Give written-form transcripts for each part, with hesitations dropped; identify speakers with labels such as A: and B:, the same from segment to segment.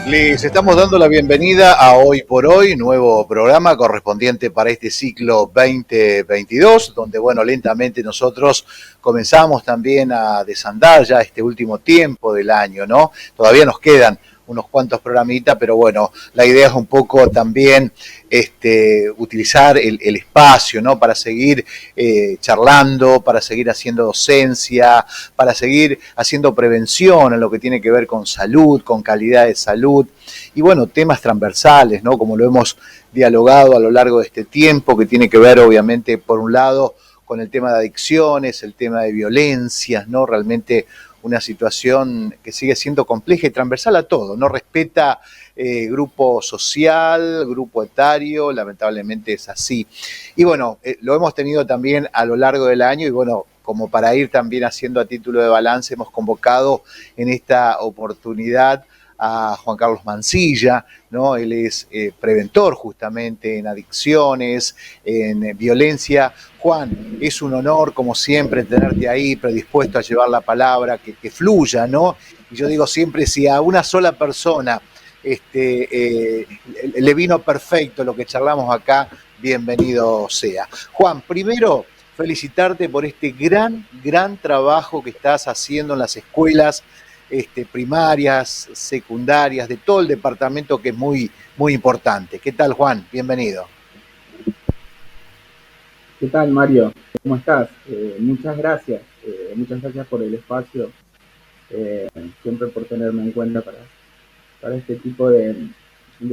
A: Les estamos dando la bienvenida a Hoy por Hoy, nuevo programa correspondiente para este ciclo 2022, donde, bueno, lentamente nosotros comenzamos también a desandar ya este último tiempo del año, ¿no? Todavía nos quedan unos cuantos programitas, pero bueno, la idea es un poco también utilizar el espacio, ¿no? Para seguir charlando, para seguir haciendo docencia, para seguir haciendo prevención en lo que tiene que ver con salud, con calidad de salud y bueno, temas transversales, ¿no? Como lo hemos dialogado a lo largo de este tiempo, que tiene que ver obviamente por un lado con el tema de adicciones, el tema de violencias, ¿no? Realmente una situación que sigue siendo compleja y transversal a todo, no respeta grupo social, grupo etario, lamentablemente es así. Y bueno, lo hemos tenido también a lo largo del año y bueno, como para ir también haciendo a título de balance, hemos convocado en esta oportunidad a Juan Carlos Mancilla, ¿no? Él es preventor justamente en adicciones, en violencia. Juan, es un honor, como siempre, tenerte ahí, predispuesto a llevar la palabra, que fluya, ¿no? Y yo digo siempre, si a una sola persona le vino perfecto lo que charlamos acá, bienvenido sea. Juan, primero, felicitarte por este gran trabajo que estás haciendo en las escuelas primarias, secundarias, de todo el departamento, que es muy importante. ¿Qué tal, Juan? Bienvenido.
B: ¿Qué tal, Mario? ¿Cómo estás? Muchas gracias por el espacio, eh, siempre por tenerme en cuenta para este tipo de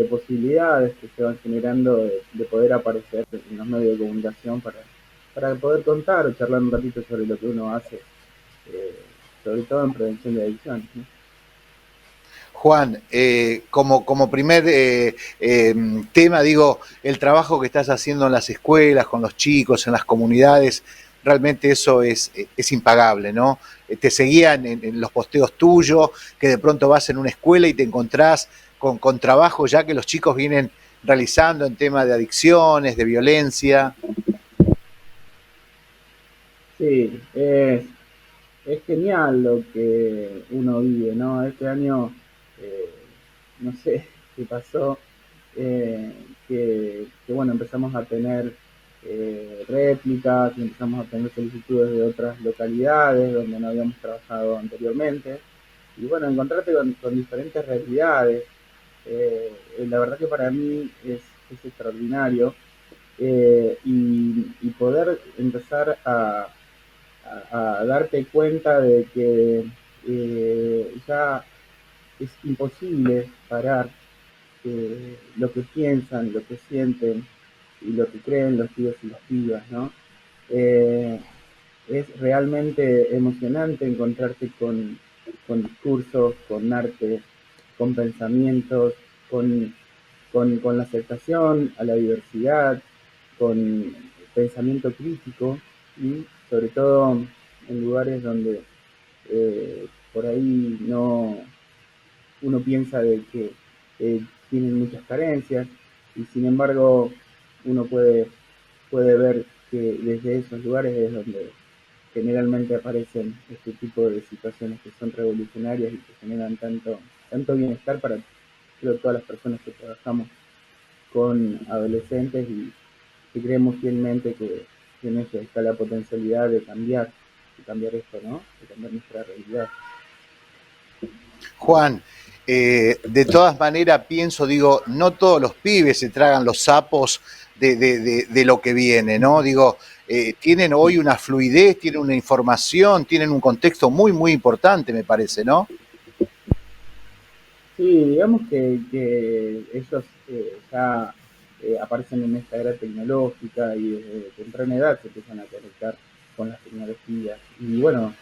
B: posibilidades que se van generando de poder aparecer en los medios de comunicación para poder contar o charlar un ratito sobre lo que uno hace, eh, sobre todo en prevención de adicciones, ¿no?
A: Juan, como primer tema, digo, el trabajo que estás haciendo en las escuelas, con los chicos, en las comunidades, realmente eso es impagable, ¿no? Te seguían en los posteos tuyos, que de pronto vas en una escuela y te encontrás con trabajo ya que los chicos vienen realizando en tema de adicciones, de violencia.
B: Sí, es genial lo que uno vive, ¿no? Este año, eh, no sé qué pasó, eh, bueno, empezamos a tener réplicas, y empezamos a tener solicitudes de otras localidades donde no habíamos trabajado anteriormente, y bueno, encontrarte con diferentes realidades, la verdad que para mí es extraordinario, y poder empezar a darte cuenta de que ya es imposible parar lo que piensan, lo que sienten y lo que creen los pibes y las pibas, ¿no? Eh, es realmente emocionante encontrarte con discursos, con arte, con pensamientos, con la aceptación a la diversidad, con pensamiento crítico y sobre todo en lugares donde por ahí no uno piensa de que tienen muchas carencias y sin embargo uno puede ver que desde esos lugares es donde generalmente aparecen este tipo de situaciones que son revolucionarias y que generan tanto bienestar para, creo, todas las personas que trabajamos con adolescentes y que creemos fielmente que en ellos está la potencialidad de cambiar esto, ¿no? De cambiar nuestra realidad.
A: Juan, de todas maneras pienso, digo, no todos los pibes se tragan los sapos de lo que viene, ¿no? Digo, tienen hoy una fluidez, tienen una información, tienen un contexto muy importante, me parece, ¿no?
B: Sí, digamos que ellos ya aparecen en esta era tecnológica y desde temprana edad se empiezan a conectar con las tecnologías. Y bueno,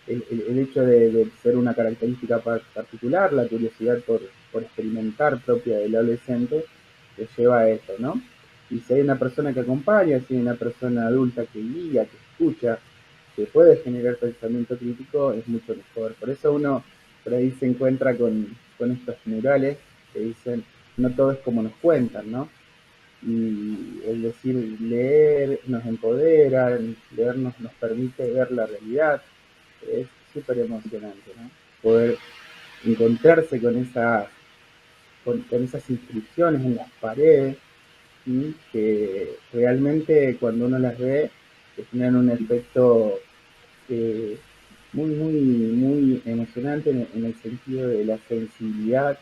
B: el hecho de ser una característica particular, la curiosidad por experimentar propia del adolescente, te lleva a esto, ¿no? Y si hay una persona que acompaña, si hay una persona adulta que guía, que escucha, que puede generar pensamiento crítico, es mucho mejor. Por eso uno por ahí se encuentra con estos murales que dicen, no todo es como nos cuentan, ¿no? Y es decir, leer nos empodera, leer nos permite ver la realidad, es súper emocionante, ¿no? Poder encontrarse con esas con esas inscripciones en las paredes, ¿sí? Que realmente cuando uno las ve, que tienen un efecto eh, muy emocionante en el sentido de la sensibilidad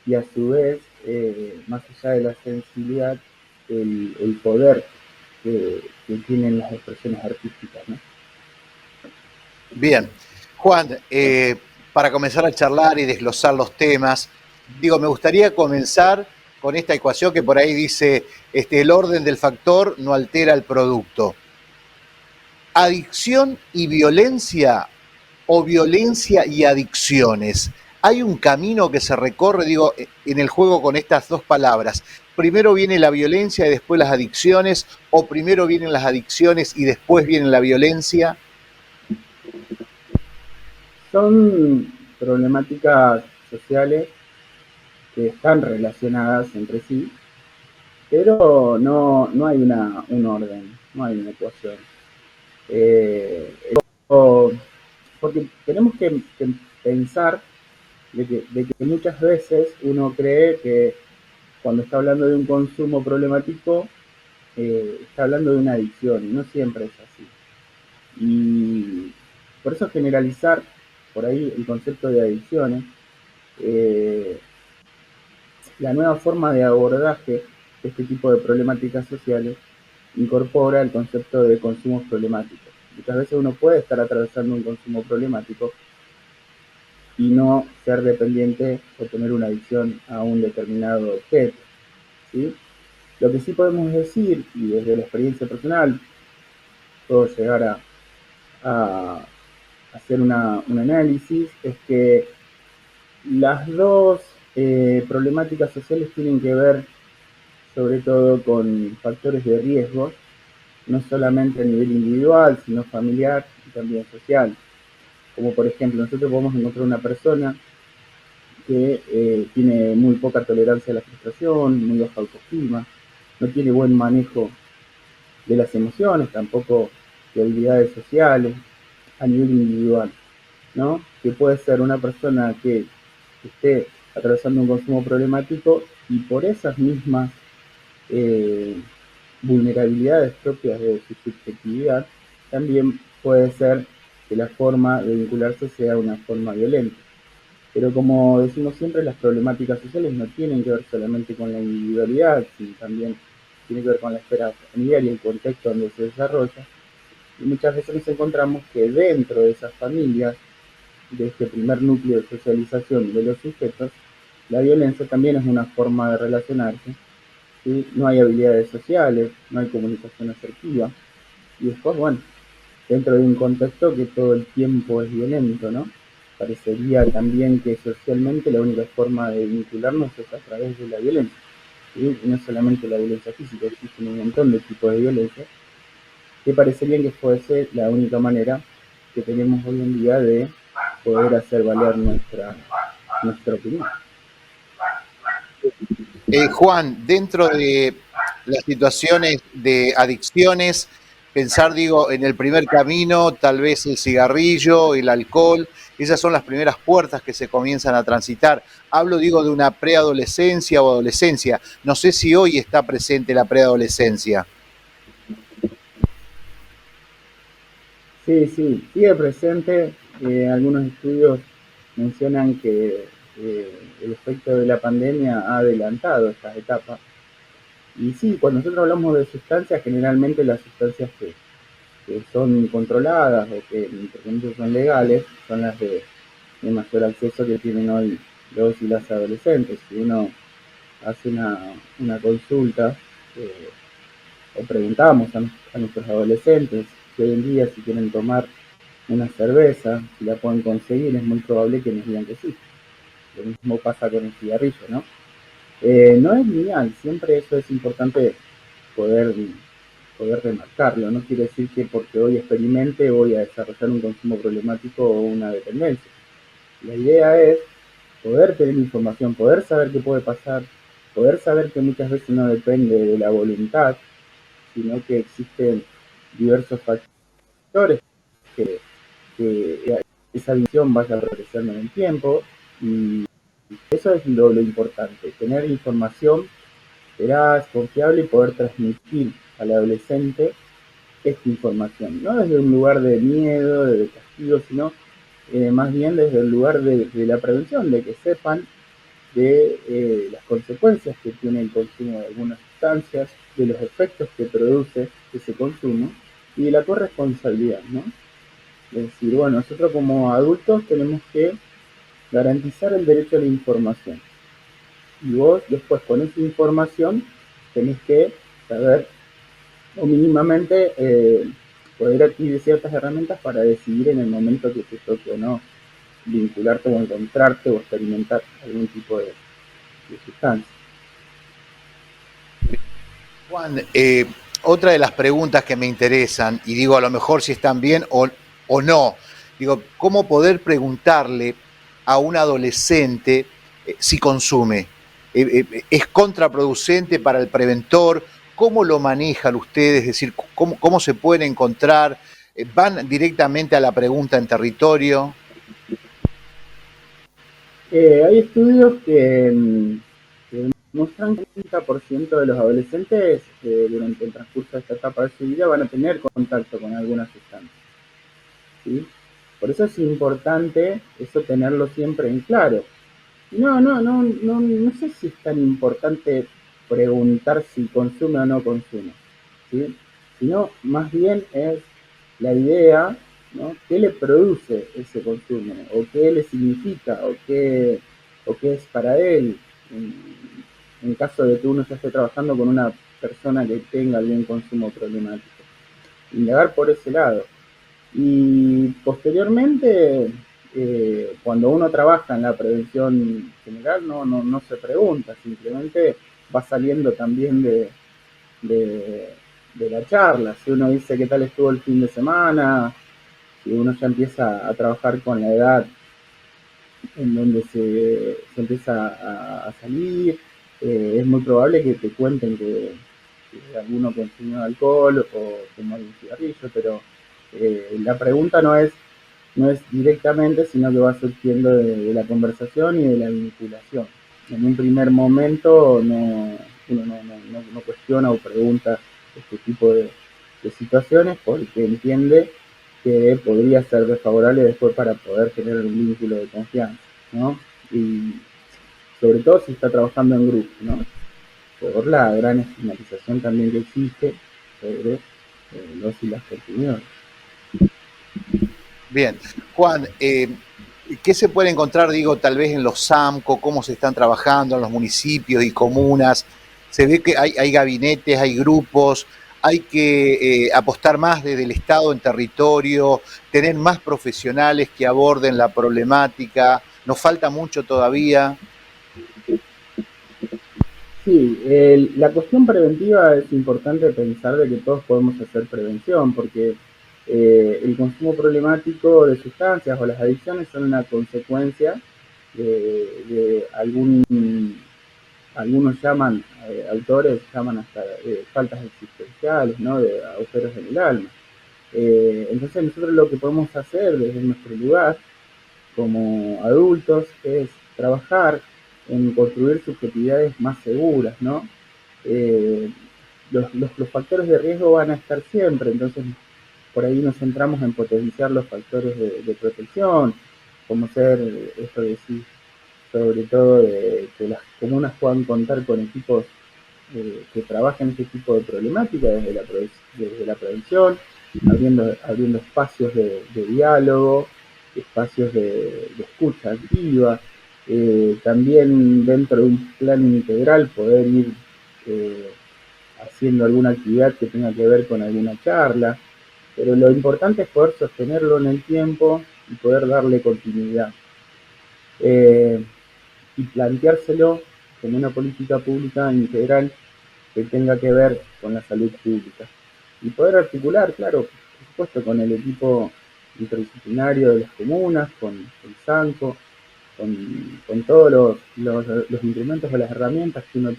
B: y a su vez, más allá de la sensibilidad, el poder que tienen las expresiones artísticas, ¿no?
A: Bien. Juan, para comenzar a charlar y desglosar los temas, digo, me gustaría comenzar con esta ecuación que por ahí dice, el orden del factor no altera el producto. Adicción y violencia o violencia y adicciones. Hay un camino que se recorre, digo, en el juego con estas dos palabras. Primero viene la violencia y después las adicciones, o primero vienen las adicciones y después viene la violencia.
B: Son problemáticas sociales que están relacionadas entre sí, pero no hay un orden, no hay una ecuación. Eh, Porque tenemos que pensar de que muchas veces uno cree que cuando está hablando de un consumo problemático, está hablando de una adicción, y no siempre es así. Y por eso generalizar por ahí el concepto de adicciones, eh, la nueva forma de abordaje de este tipo de problemáticas sociales incorpora el concepto de consumos problemáticos. Muchas veces uno puede estar atravesando un consumo problemático y no ser dependiente o tener una adicción a un determinado objeto, ¿sí? Lo que sí podemos decir, y desde la experiencia personal, puedo llegar a hacer un análisis, es que las dos problemáticas sociales tienen que ver sobre todo con factores de riesgo, no solamente a nivel individual, sino familiar y también social. Como por ejemplo, nosotros podemos encontrar una persona que tiene muy poca tolerancia a la frustración, muy baja autoestima, no tiene buen manejo de las emociones, tampoco de habilidades sociales a nivel individual, ¿no? Que puede ser una persona que esté atravesando un consumo problemático y por esas mismas eh, vulnerabilidades propias de su subjetividad, también puede ser que la forma de vincularse sea una forma violenta. Pero como decimos siempre, las problemáticas sociales no tienen que ver solamente con la individualidad, sino también tiene que ver con la esfera familiar y el contexto donde se desarrolla. Y muchas veces nos encontramos que dentro de esas familias, de este primer núcleo de socialización de los sujetos, la violencia también es una forma de relacionarse, ¿sí? No hay habilidades sociales, no hay comunicación asertiva, y después, bueno, dentro de un contexto que todo el tiempo es violento, ¿no? Parecería también que socialmente la única forma de vincularnos es a través de la violencia, ¿sí? Y no solamente la violencia física, existen un montón de tipos de violencia, que parecería que fuese la única manera que tenemos hoy en día de poder hacer valer nuestra opinión.
A: Juan, dentro de las situaciones de adicciones, pensar, digo, en el primer camino, tal vez el cigarrillo, el alcohol, esas son las primeras puertas que se comienzan a transitar. Hablo, digo, de una preadolescencia o adolescencia. No sé si hoy está presente la preadolescencia.
B: Sí, sí, sigue presente. Algunos estudios mencionan que el efecto de la pandemia ha adelantado estas etapas. Y sí, cuando nosotros hablamos de sustancias, generalmente las sustancias que son controladas o que entre son legales son las de mayor acceso que tienen hoy los y las adolescentes. Si uno hace una consulta eh, o preguntamos a nuestros adolescentes si hoy en día si quieren tomar una cerveza, si la pueden conseguir, es muy probable que nos digan que sí. Lo mismo pasa con el cigarrillo, ¿no? No es lineal, siempre eso es importante poder, poder remarcarlo. No quiere decir que porque hoy experimente voy a desarrollar un consumo problemático o una dependencia. La idea es poder tener información, poder saber qué puede pasar, poder saber que muchas veces no depende de la voluntad, sino que existen diversos factores que esa visión vaya progresando en el tiempo y Eso es lo importante, tener información veraz, confiable y poder transmitir al adolescente esta información, no desde un lugar de miedo, de castigo, sino más bien desde el lugar de la prevención, de que sepan de las consecuencias que tiene el consumo de algunas sustancias, de los efectos que produce ese consumo y de la corresponsabilidad, ¿no? Es decir, bueno, nosotros como adultos tenemos que garantizar el derecho a la información. Y vos después con esa información tenés que saber o mínimamente poder adquirir ciertas herramientas para decidir en el momento que te toque o no vincularte o encontrarte o experimentar algún tipo de sustancia.
A: Juan, otra de las preguntas que me interesan, y digo a lo mejor si están bien o no, digo, ¿cómo poder preguntarle a un adolescente si consume? ¿Es contraproducente para el preventor? ¿Cómo lo manejan ustedes? Es decir, ¿cómo se pueden encontrar? ¿Van directamente a la pregunta en territorio?
B: Hay estudios que muestran que el 30% de los adolescentes durante el transcurso de esta etapa de su vida van a tener contacto con alguna sustancia. ¿Sí? Por eso es importante eso tenerlo siempre en claro. No sé si es tan importante preguntar si consume o no consume, ¿sí? Sino más bien es la idea, ¿no? ¿Qué le produce ese consumo? ¿O qué le significa? O qué es para él? En caso de que uno ya esté trabajando con una persona que tenga algún consumo problemático. Indagar por ese lado. Y posteriormente, cuando uno trabaja en la prevención general, no se pregunta, simplemente va saliendo también de, de la charla. Si uno dice qué tal estuvo el fin de semana, si uno ya empieza a trabajar con la edad en donde se empieza a salir, es muy probable que te cuenten que alguno consumió alcohol o fumó un cigarrillo, pero la pregunta no es directamente, sino que va surgiendo de la conversación y de la vinculación. En un primer momento uno no cuestiona o pregunta este tipo de situaciones porque entiende que podría ser desfavorable después para poder tener un vínculo de confianza, ¿no? Y sobre todo si está trabajando en grupo, ¿no? Por la gran estigmatización también que existe sobre los y las consumidores.
A: Bien, Juan, ¿qué se puede encontrar, digo, tal vez en los SAMCO, cómo se están trabajando en los municipios y comunas? Se ve que hay gabinetes, hay grupos, hay que apostar más desde el Estado en territorio, tener más profesionales que aborden la problemática. Nos falta mucho todavía.
B: Sí, la cuestión preventiva es importante pensar de que todos podemos hacer prevención, porque el consumo problemático de sustancias o las adicciones son una consecuencia de algunos llaman, autores llaman hasta faltas existenciales, ¿no? De agujeros en el alma. Entonces nosotros lo que podemos hacer desde nuestro lugar como adultos es trabajar en construir subjetividades más seguras, ¿no? Eh, los factores de riesgo van a estar siempre, entonces por ahí nos centramos en potenciar los factores de protección, como ser, esto de decir, sobre todo de que las comunas puedan contar con equipos que trabajen este tipo de problemática desde la prevención, abriendo espacios de diálogo, espacios de escucha activa, también dentro de un plan integral poder ir eh, haciendo alguna actividad que tenga que ver con alguna charla, pero lo importante es poder sostenerlo en el tiempo y poder darle continuidad. Eh, y planteárselo como una política pública integral que tenga que ver con la salud pública. Y poder articular, claro, por supuesto, con el equipo interdisciplinario de las comunas, con el SANCO, con todos los instrumentos o las herramientas que uno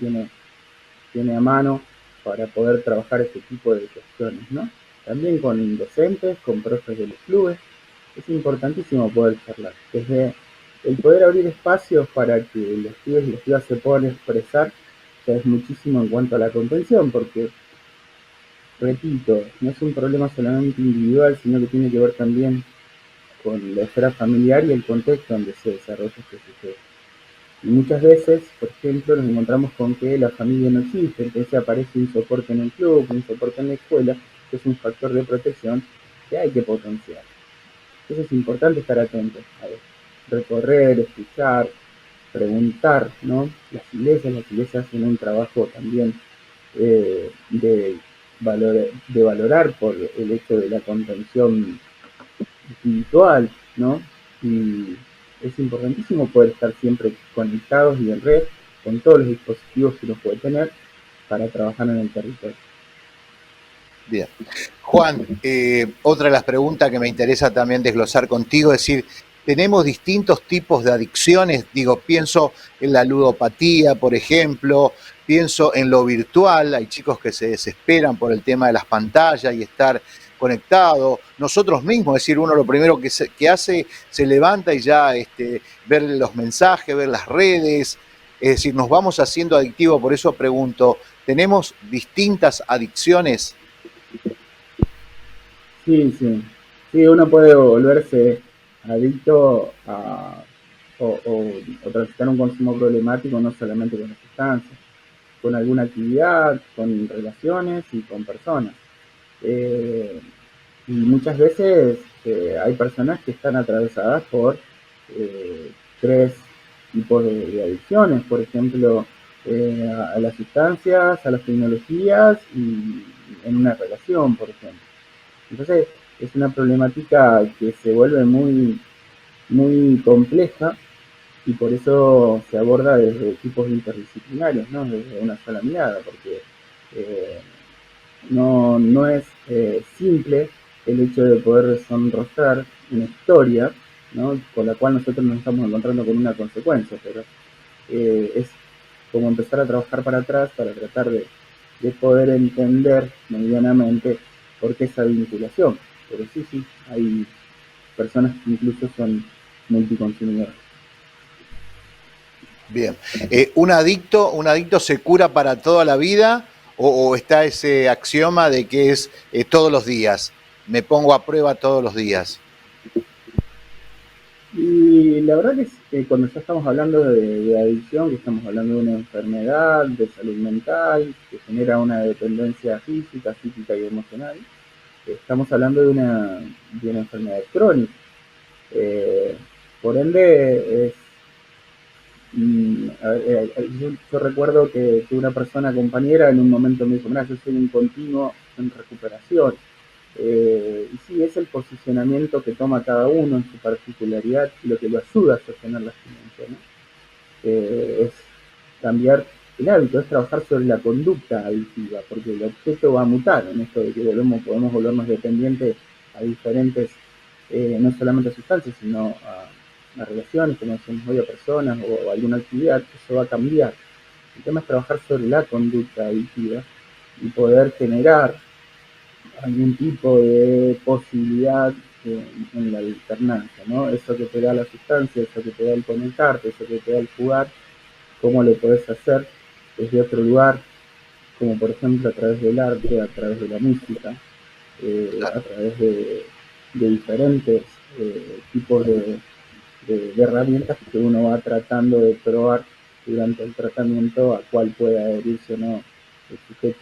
B: tiene a mano para poder trabajar este tipo de cuestiones, ¿no? También con docentes, con profes de los clubes. Es importantísimo poder charlar desde el poder abrir espacios para que los pibes y las pibas se puedan expresar ya es muchísimo en cuanto a la contención, porque, repito, no es un problema solamente individual, sino que tiene que ver también con la esfera familiar y el contexto donde se desarrolla este sujeto. Y muchas veces, por ejemplo, nos encontramos con que la familia no existe, entonces aparece un soporte en el club, un soporte en la escuela, que es un factor de protección que hay que potenciar. Entonces es importante estar atentos a ver, recorrer, escuchar, preguntar, ¿no? Las iglesias hacen un trabajo también de valorar por el hecho de la contención espiritual, ¿no? Y es importantísimo poder estar siempre conectados y en red con todos los dispositivos que uno puede tener para trabajar en el territorio.
A: Bien. Juan, otra de las preguntas que me interesa también desglosar contigo es decir, tenemos distintos tipos de adicciones, digo, pienso en la ludopatía, por ejemplo, pienso en lo virtual, hay chicos que se desesperan por el tema de las pantallas y estar conectado, nosotros mismos, es decir, uno lo primero que hace, se levanta y ya ver los mensajes, ver las redes, es decir, nos vamos haciendo adictivos, por eso pregunto, ¿tenemos distintas adicciones?
B: Sí, sí. Sí, uno puede volverse adicto o transitar un consumo problemático no solamente con las sustancias, con alguna actividad, con relaciones y con personas. Eh, y muchas veces hay personas que están atravesadas por tres tipos de adicciones, por ejemplo, a las sustancias, a las tecnologías y en una relación, por ejemplo. Entonces es una problemática que se vuelve muy, muy compleja y por eso se aborda desde tipos interdisciplinarios, ¿no? Desde una sola mirada, porque eh, no es simple el hecho de poder sonrojar una historia, ¿no? Con la cual nosotros nos estamos encontrando con una consecuencia, pero es como empezar a trabajar para atrás para tratar de poder entender medianamente por qué esa vinculación. Pero sí, sí, hay personas que incluso son multiconsumidores.
A: Bien. Un adicto se cura para toda la vida o está ese axioma de que es todos los días? Me pongo a prueba todos los días.
B: Y la verdad que es que cuando ya estamos hablando de adicción, que estamos hablando de una enfermedad, de salud mental, que genera una dependencia física, psíquica y emocional, estamos hablando de una enfermedad crónica. Eh, por ende, yo recuerdo que una persona compañera en un momento me dijo, mira, yo soy un continuo en recuperación. Y sí, es el posicionamiento que toma cada uno en su particularidad lo que lo ayuda a sostener la abstinencia, ¿no? Es cambiar el hábito, es trabajar sobre la conducta adictiva, porque el objeto va a mutar en esto de que podemos volvernos dependientes a diferentes, no solamente a sustancias, sino a relaciones, como decimos hoy, a personas o a alguna actividad, eso va a cambiar. El tema es trabajar sobre la conducta adictiva y poder generar algún tipo de posibilidad en la alternancia, ¿no? Eso que te da la sustancia, eso que te da el conectarte, eso que te da el jugar, cómo lo podés hacer desde otro lugar, como por ejemplo a través del arte, a través de la música, a través de diferentes tipos de herramientas que uno va tratando de probar durante el tratamiento a cuál puede adherirse o no el sujeto.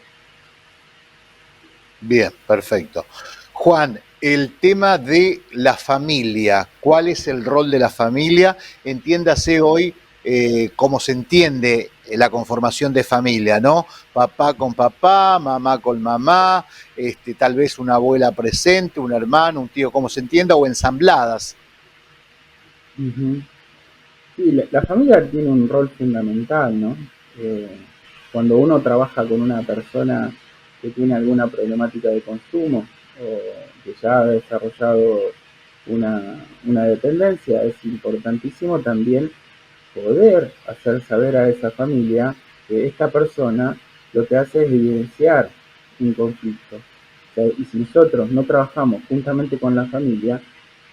A: Bien, perfecto. Juan, el tema de la familia, ¿cuál es el rol de la familia? Entiéndase hoy cómo se entiende la conformación de familia, ¿no? Papá con papá, mamá con mamá, tal vez una abuela presente, un hermano, un tío, como se entienda, o ensambladas.
B: Uh -huh. Sí, la familia tiene un rol fundamental, ¿no? Eh, Cuando uno trabaja con una persona que tiene alguna problemática de consumo o que ya ha desarrollado una dependencia, es importantísimo también poder hacer saber a esa familia que esta persona lo que hace es evidenciar un conflicto. O sea, y si nosotros no trabajamos juntamente con la familia,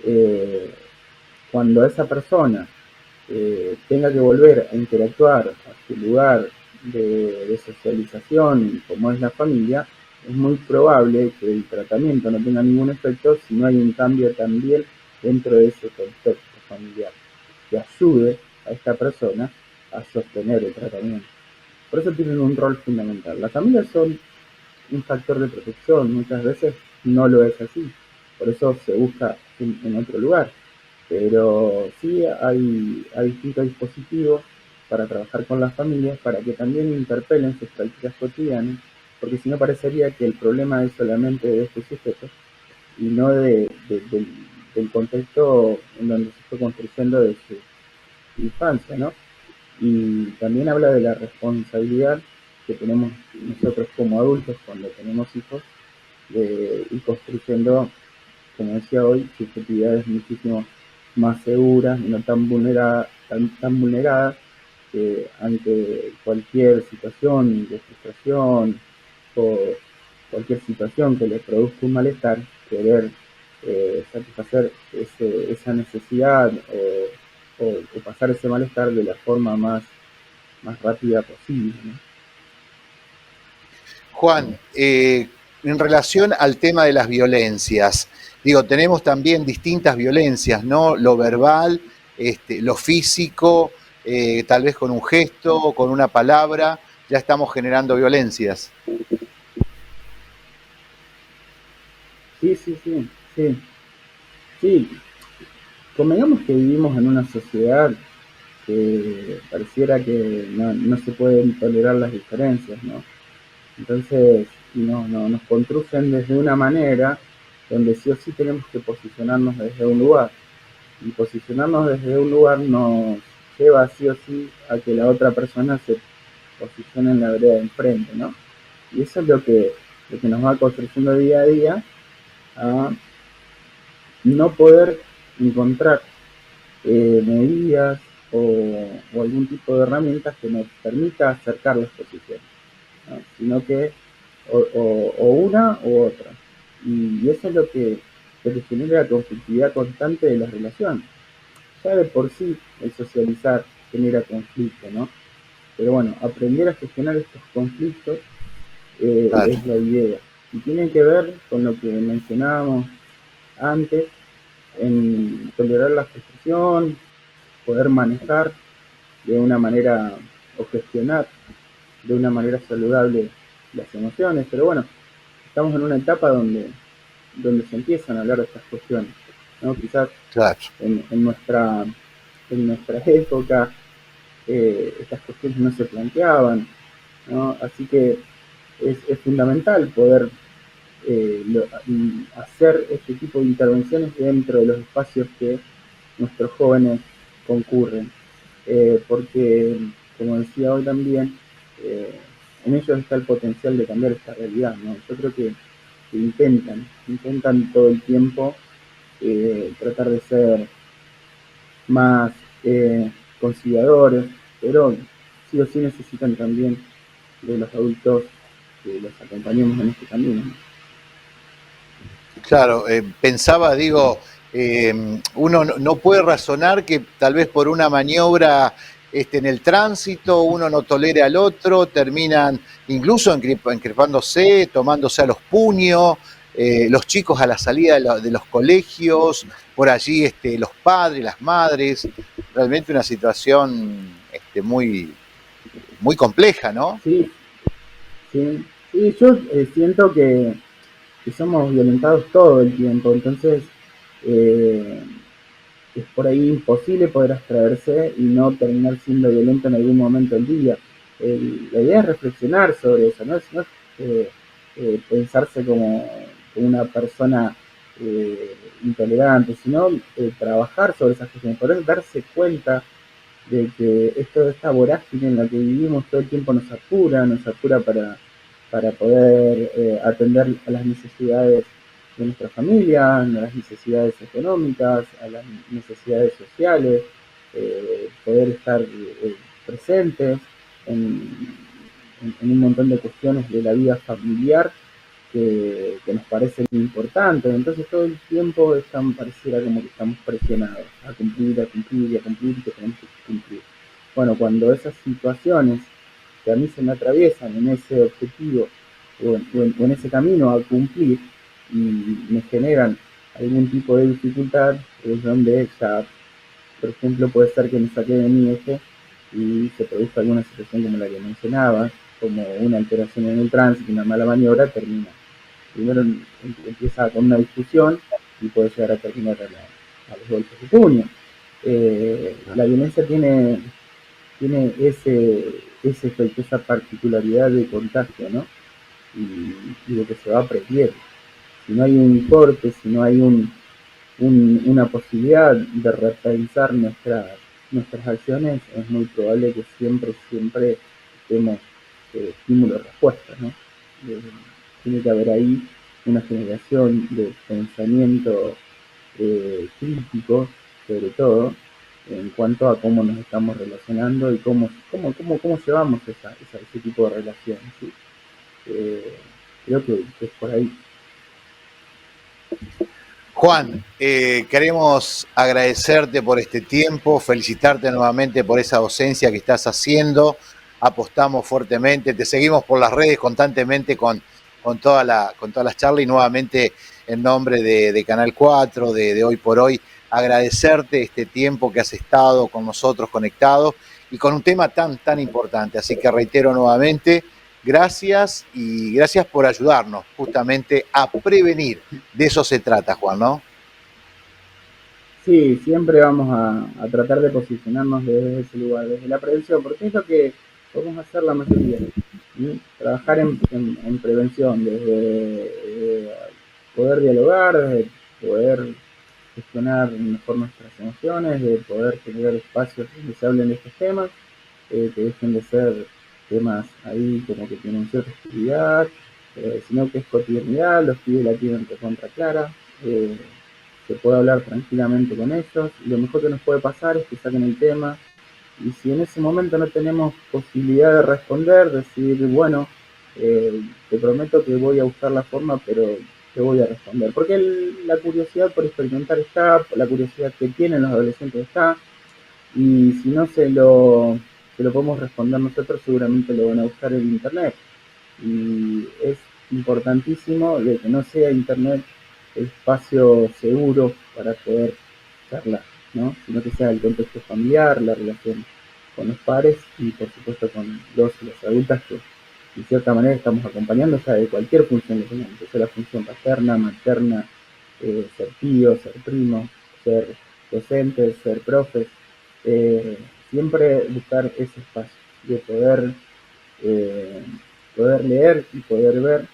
B: eh, cuando esa persona tenga que volver a interactuar a su lugar de socialización, como es la familia, es muy probable que el tratamiento no tenga ningún efecto si no hay un cambio también dentro de ese contexto familiar que ayude a esta persona a sostener el tratamiento. Por eso tienen un rol fundamental. Las familias son un factor de protección, muchas veces no lo es así, por eso se busca en otro lugar, pero sí hay distintos dispositivos para trabajar con las familias, para que también interpelen sus prácticas cotidianas, porque si no parecería que el problema es solamente de este sujeto y no del contexto en donde se fue construyendo de su infancia, ¿no? Y también habla de la responsabilidad que tenemos nosotros como adultos cuando tenemos hijos de ir construyendo, como decía hoy, subjetividades muchísimo más seguras y no tan vulneradas ante cualquier situación de frustración o cualquier situación que le produzca un malestar, querer satisfacer esa necesidad o pasar ese malestar de la forma más rápida posible, ¿no?
A: Juan, en relación al tema de las violencias, digo, tenemos también distintas violencias, ¿no? Lo verbal, lo físico, tal vez con un gesto, con una palabra, ya estamos generando violencias.
B: Sí, sí, sí, sí, sí. Convengamos que vivimos en una sociedad que pareciera que no se pueden tolerar las diferencias, ¿no? Entonces, nos construyen desde una manera donde sí o sí tenemos que posicionarnos desde un lugar. Y posicionarnos desde un lugar nos lleva sí o sí a que la otra persona se posicione en la vereda de enfrente, ¿no? Y eso es lo que nos va construyendo día a día a no poder encontrar medidas o algún tipo de herramientas que nos permita acercar las posiciones, ¿no? Sino que o una u otra. Y eso es lo que genera la conflictividad constante de las relaciones. Ya de por sí el socializar genera conflicto, ¿no? Pero bueno, aprender a gestionar estos conflictos
A: Claro.
B: es la idea. Y tiene que ver con lo que mencionábamos antes, en tolerar la frustración, poder manejar de una manera o gestionar de una manera saludable las emociones, pero bueno, estamos en una etapa donde se empiezan a hablar de estas cuestiones, ¿no? Quizás
A: Claro.
B: en nuestra época estas cuestiones no se planteaban, ¿no? Así que es fundamental poder hacer este tipo de intervenciones dentro de los espacios que nuestros jóvenes concurren, porque, como decía hoy también, eh, en ellos está el potencial de cambiar esta realidad, ¿no? Yo creo que intentan todo el tiempo tratar de ser más conciliadores, pero sí o sí necesitan también de los adultos que los acompañemos en este camino, ¿no?
A: Claro, pensaba, digo, uno no puede razonar que tal vez por una maniobra en el tránsito uno no tolere al otro, terminan incluso encrespándose, tomándose a los puños, los chicos a la salida de los colegios, por allí los padres, las madres, realmente una situación muy, muy compleja, ¿no?
B: Sí, sí, sí, yo siento que somos violentados todo el tiempo, entonces eh, es por ahí imposible poder abstraerse y no terminar siendo violento en algún momento del día. La idea es reflexionar sobre eso, no es pensarse como una persona intolerante, sino trabajar sobre esas cuestiones, poder darse cuenta de que esta vorágine en la que vivimos todo el tiempo nos apura para poder atender a las necesidades de nuestra familia, a las necesidades económicas, a las necesidades sociales, poder estar presentes en, en un montón de cuestiones de la vida familiar que nos parecen importantes. Entonces todo el tiempo pareciera como que estamos presionados a cumplir, a cumplir y a cumplir, que tenemos que cumplir. Bueno, cuando esas situaciones que a mí se me atraviesan en ese objetivo o en ese camino a cumplir y me generan algún tipo de dificultad, es donde ya, por ejemplo, puede ser que me saque de mi eje y se produzca alguna situación como la que mencionaba, como una alteración en el tránsito, una mala maniobra, termina. Primero empieza con una discusión y puede llegar a terminar a los golpes de puño. La violencia tiene ese efecto, esa particularidad de contagio, ¿no? Y de que se va aprendiendo. Si no hay un corte, si no hay una posibilidad de repensar nuestras acciones, es muy probable que siempre estemos estímulo-respuesta, ¿no? Tiene que haber ahí una generación de pensamiento crítico, sobre todo, en cuanto a cómo nos estamos relacionando y cómo llevamos ese tipo de relaciones, ¿sí? Creo que es por ahí.
A: Juan, queremos agradecerte por este tiempo, felicitarte nuevamente por esa docencia que estás haciendo, apostamos fuertemente, te seguimos por las redes constantemente con todas las charlas y nuevamente en nombre de Canal 4, de Hoy por Hoy, agradecerte este tiempo que has estado con nosotros conectados y con un tema tan importante, así que reitero nuevamente, gracias y gracias por ayudarnos justamente a prevenir. De eso se trata, Juan, ¿no?
B: Sí, siempre vamos a tratar de posicionarnos desde ese lugar, desde la prevención, porque es lo que podemos hacer la mayoría. ¿Sí? Trabajar en prevención, desde poder dialogar, desde poder gestionar mejor nuestras emociones, de poder tener espacios donde se hablen de estos temas, que dejen de ser temas ahí como que tienen cierta actividad, sino que es cotidianidad, los pibes la tienen recontra clara, se puede hablar tranquilamente con ellos, y lo mejor que nos puede pasar es que saquen el tema, y si en ese momento no tenemos posibilidad de responder, decir, bueno, te prometo que voy a buscar la forma, pero te voy a responder. Porque la curiosidad por experimentar está, la curiosidad que tienen los adolescentes está, y si no se lo podemos responder nosotros, seguramente lo van a buscar en internet. Y es importantísimo de que no sea internet el espacio seguro para poder charlar, ¿no? Sino que sea el contexto familiar, la relación con los pares y por supuesto con los y las adultas que de cierta manera estamos acompañando ya de cualquier función que tengan, que sea la función paterna, materna, ser tío, ser primo, ser docente, ser profes, siempre buscar ese espacio de poder leer y poder ver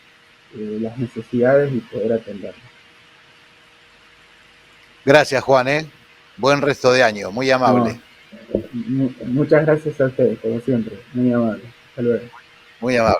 B: las necesidades y poder atenderlas.
A: Gracias, Juan, buen resto de año, muy amable.
B: No, muchas gracias a ustedes, como siempre, muy amable. Hasta luego.
A: Muy amable.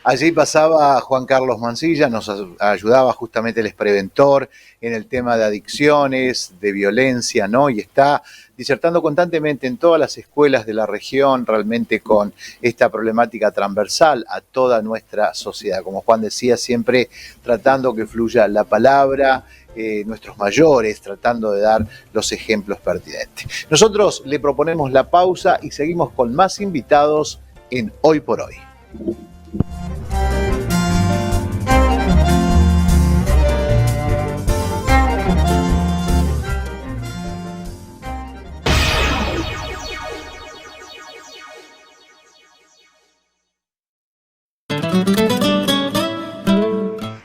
A: Allí pasaba Juan Carlos Mancilla, nos ayudaba justamente, él es preventor en el tema de adicciones, de violencia, ¿no? Y está disertando constantemente en todas las escuelas de la región, realmente con esta problemática transversal a toda nuestra sociedad. Como Juan decía, siempre tratando que fluya la palabra, nuestros mayores, tratando de dar los ejemplos pertinentes. Nosotros le proponemos la pausa y seguimos con más invitados en Hoy por Hoy.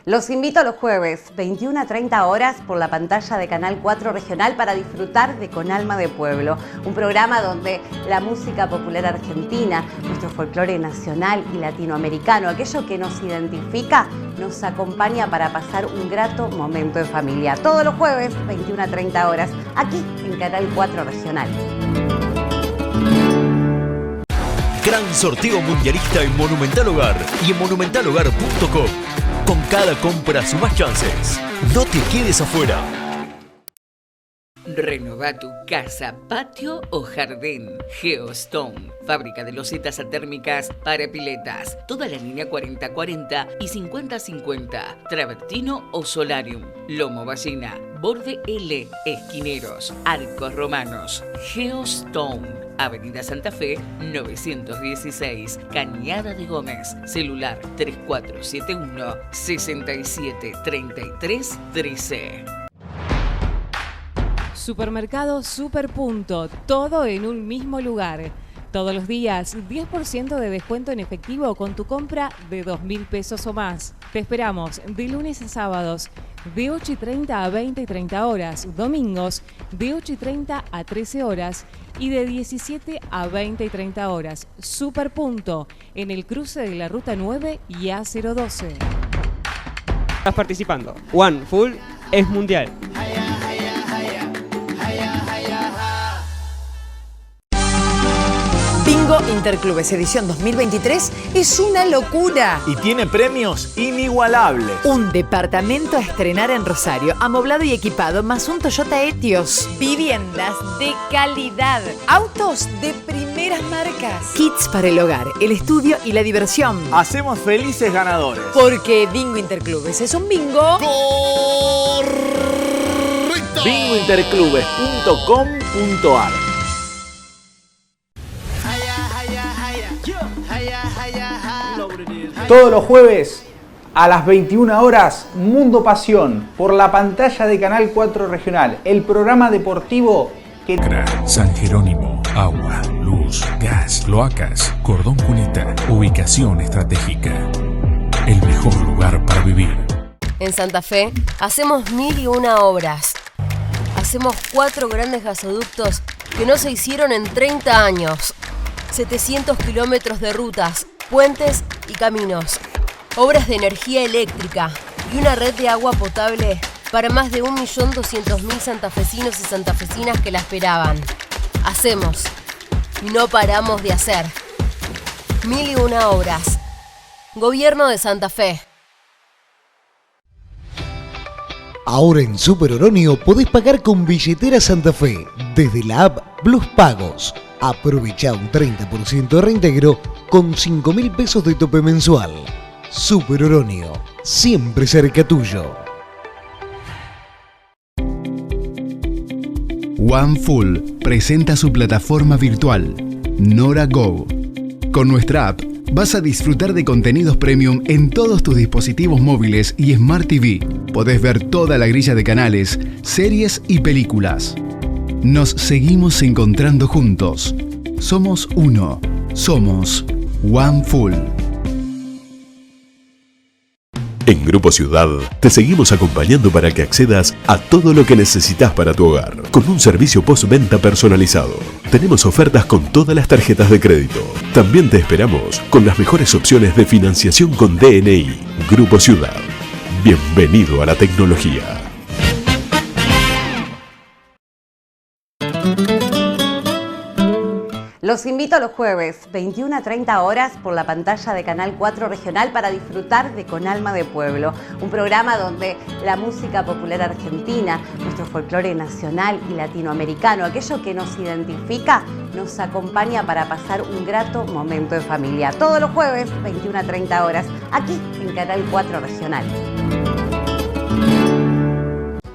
C: Los invito a los jueves, 21 a 30 horas, por la pantalla de Canal 4 Regional para disfrutar de Con Alma de Pueblo, un programa donde la música popular argentina, nuestro folclore nacional y latinoamericano, aquello que nos identifica, nos acompaña para pasar un grato momento en familia. Todos los jueves, 21 a 30 horas, aquí en Canal 4 Regional.
D: Gran sorteo mundialista en Monumental Hogar y en monumentalhogar.com. Con cada compra sumás chances. No te quedes afuera.
E: Renova tu casa, patio o jardín. Geostone, fábrica de losetas térmicas para piletas. Toda la línea 4040 y 5050. Travertino o solarium. Lomo ballena, borde L, esquineros, arcos romanos. Geostone. Avenida Santa Fe, 916, Cañada de Gómez. Celular 3471-673313.
F: Supermercado Superpunto, todo en un mismo lugar. Todos los días, 10% de descuento en efectivo con tu compra de 2.000 pesos o más. Te esperamos de lunes a sábados, de 8:30 a 20:30 horas, domingos, de 8:30 a 13 horas y de 17 a 20:30 horas. Superpunto, en el cruce de la Ruta 9 y A012.
G: Estás participando. One Full es mundial.
H: Bingo Interclubes edición 2023 es una locura.
I: Y tiene premios inigualables.
H: Un departamento a estrenar en Rosario, amoblado y equipado, más un Toyota Etios. Viviendas de calidad. Autos de primeras marcas. Kits para el hogar, el estudio y la diversión.
I: Hacemos felices ganadores.
H: Porque Bingo Interclubes es un bingo.
I: ¡Correcto! bingointerclubes.com.ar.
J: Todos los jueves a las 21 horas, Mundo Pasión, por la pantalla de Canal 4 Regional, el programa deportivo que...
K: San Jerónimo, agua, luz, gas, cloacas, cordón cuneta, ubicación estratégica. El mejor lugar para vivir.
L: En Santa Fe hacemos 1001 obras. Hacemos 4 grandes gasoductos que no se hicieron en 30 años. 700 kilómetros de rutas, puentes y caminos, obras de energía eléctrica y una red de agua potable para más de 1.200.000 santafesinos y santafesinas que la esperaban. Hacemos y no paramos de hacer. 1001 obras. Gobierno de Santa Fe.
M: Ahora en Super Oronio podés pagar con billetera Santa Fe desde la app Plus Pagos. Aprovecha un 30% de reintegro con 5.000 pesos de tope mensual. Super Oronio, siempre cerca tuyo.
N: OneFull presenta su plataforma virtual, Nora Go. Con nuestra app vas a disfrutar de contenidos premium en todos tus dispositivos móviles y Smart TV. Podés ver toda la grilla de canales, series y películas. Nos seguimos encontrando juntos. Somos uno. Somos OneFull.
O: En Grupo Ciudad te seguimos acompañando para que accedas a todo lo que necesitas para tu hogar, con un servicio postventa personalizado. Tenemos ofertas con todas las tarjetas de crédito. También te esperamos con las mejores opciones de financiación con DNI. Grupo Ciudad. Bienvenido a la tecnología.
C: Los invito a los jueves, 21 a 30 horas, por la pantalla de Canal 4 Regional para disfrutar de Con Alma de Pueblo, un programa donde la música popular argentina, nuestro folclore nacional y latinoamericano, aquello que nos identifica, nos acompaña para pasar un grato momento en familia. Todos los jueves, 21 a 30 horas, aquí en Canal 4 Regional.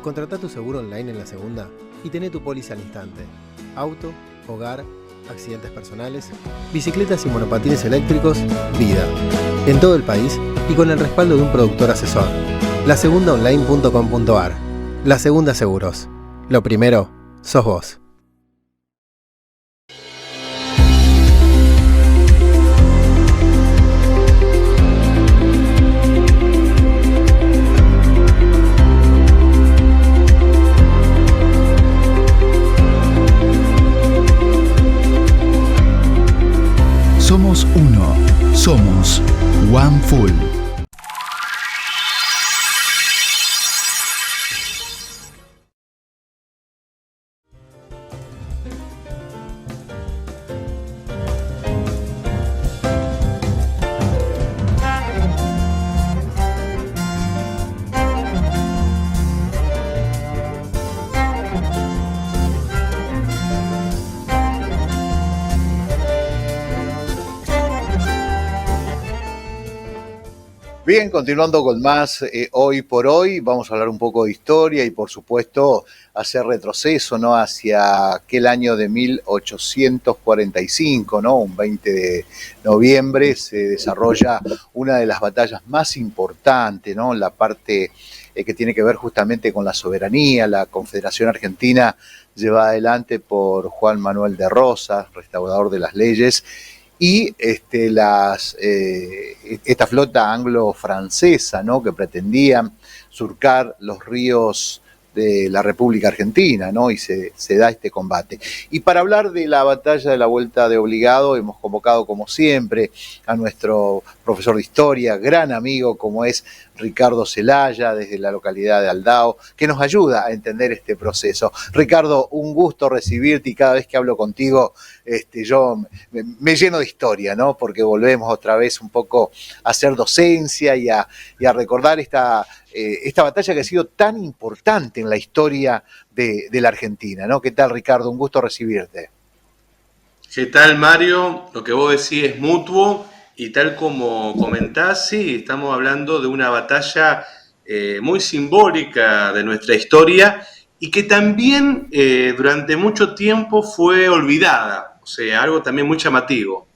P: Contrata tu seguro online en La Segunda y tené tu póliza al instante. Auto, hogar, accidentes personales, bicicletas y monopatines eléctricos, vida. En todo el país y con el respaldo de un productor asesor. lasegundaonline.com.ar. La Segunda Seguros. Lo primero, sos vos.
N: Somos uno. Somos OneFull.
A: Bien, continuando con más hoy por hoy, vamos a hablar un poco de historia y por supuesto hacer retroceso, ¿no?, hacia aquel año de 1845, ¿no? Un 20 de noviembre se desarrolla una de las batallas más importantes, ¿no? La parte que tiene que ver justamente con la soberanía, la Confederación Argentina llevada adelante por Juan Manuel de Rosas, restaurador de las leyes, y esta flota anglo-francesa, ¿no?, que pretendían surcar los ríos de la República Argentina, ¿no? Y se da este combate. Y para hablar de la batalla de la Vuelta de Obligado, hemos convocado, como siempre, a nuestro profesor de historia, gran amigo, como es Ricardo Celaya, desde la localidad de Aldao, que nos ayuda a entender este proceso. Ricardo, un gusto recibirte, y cada vez que hablo contigo, yo me lleno de historia, ¿no? Porque volvemos otra vez un poco a hacer docencia y a recordar esta batalla que ha sido tan importante en la historia de la Argentina, ¿no? ¿Qué tal, Ricardo? Un gusto recibirte.
Q: ¿Qué tal, Mario? Lo que vos decís es mutuo, y tal como comentás, sí, estamos hablando de una batalla muy simbólica de nuestra historia y que también durante mucho tiempo fue olvidada, o sea, algo también muy llamativo.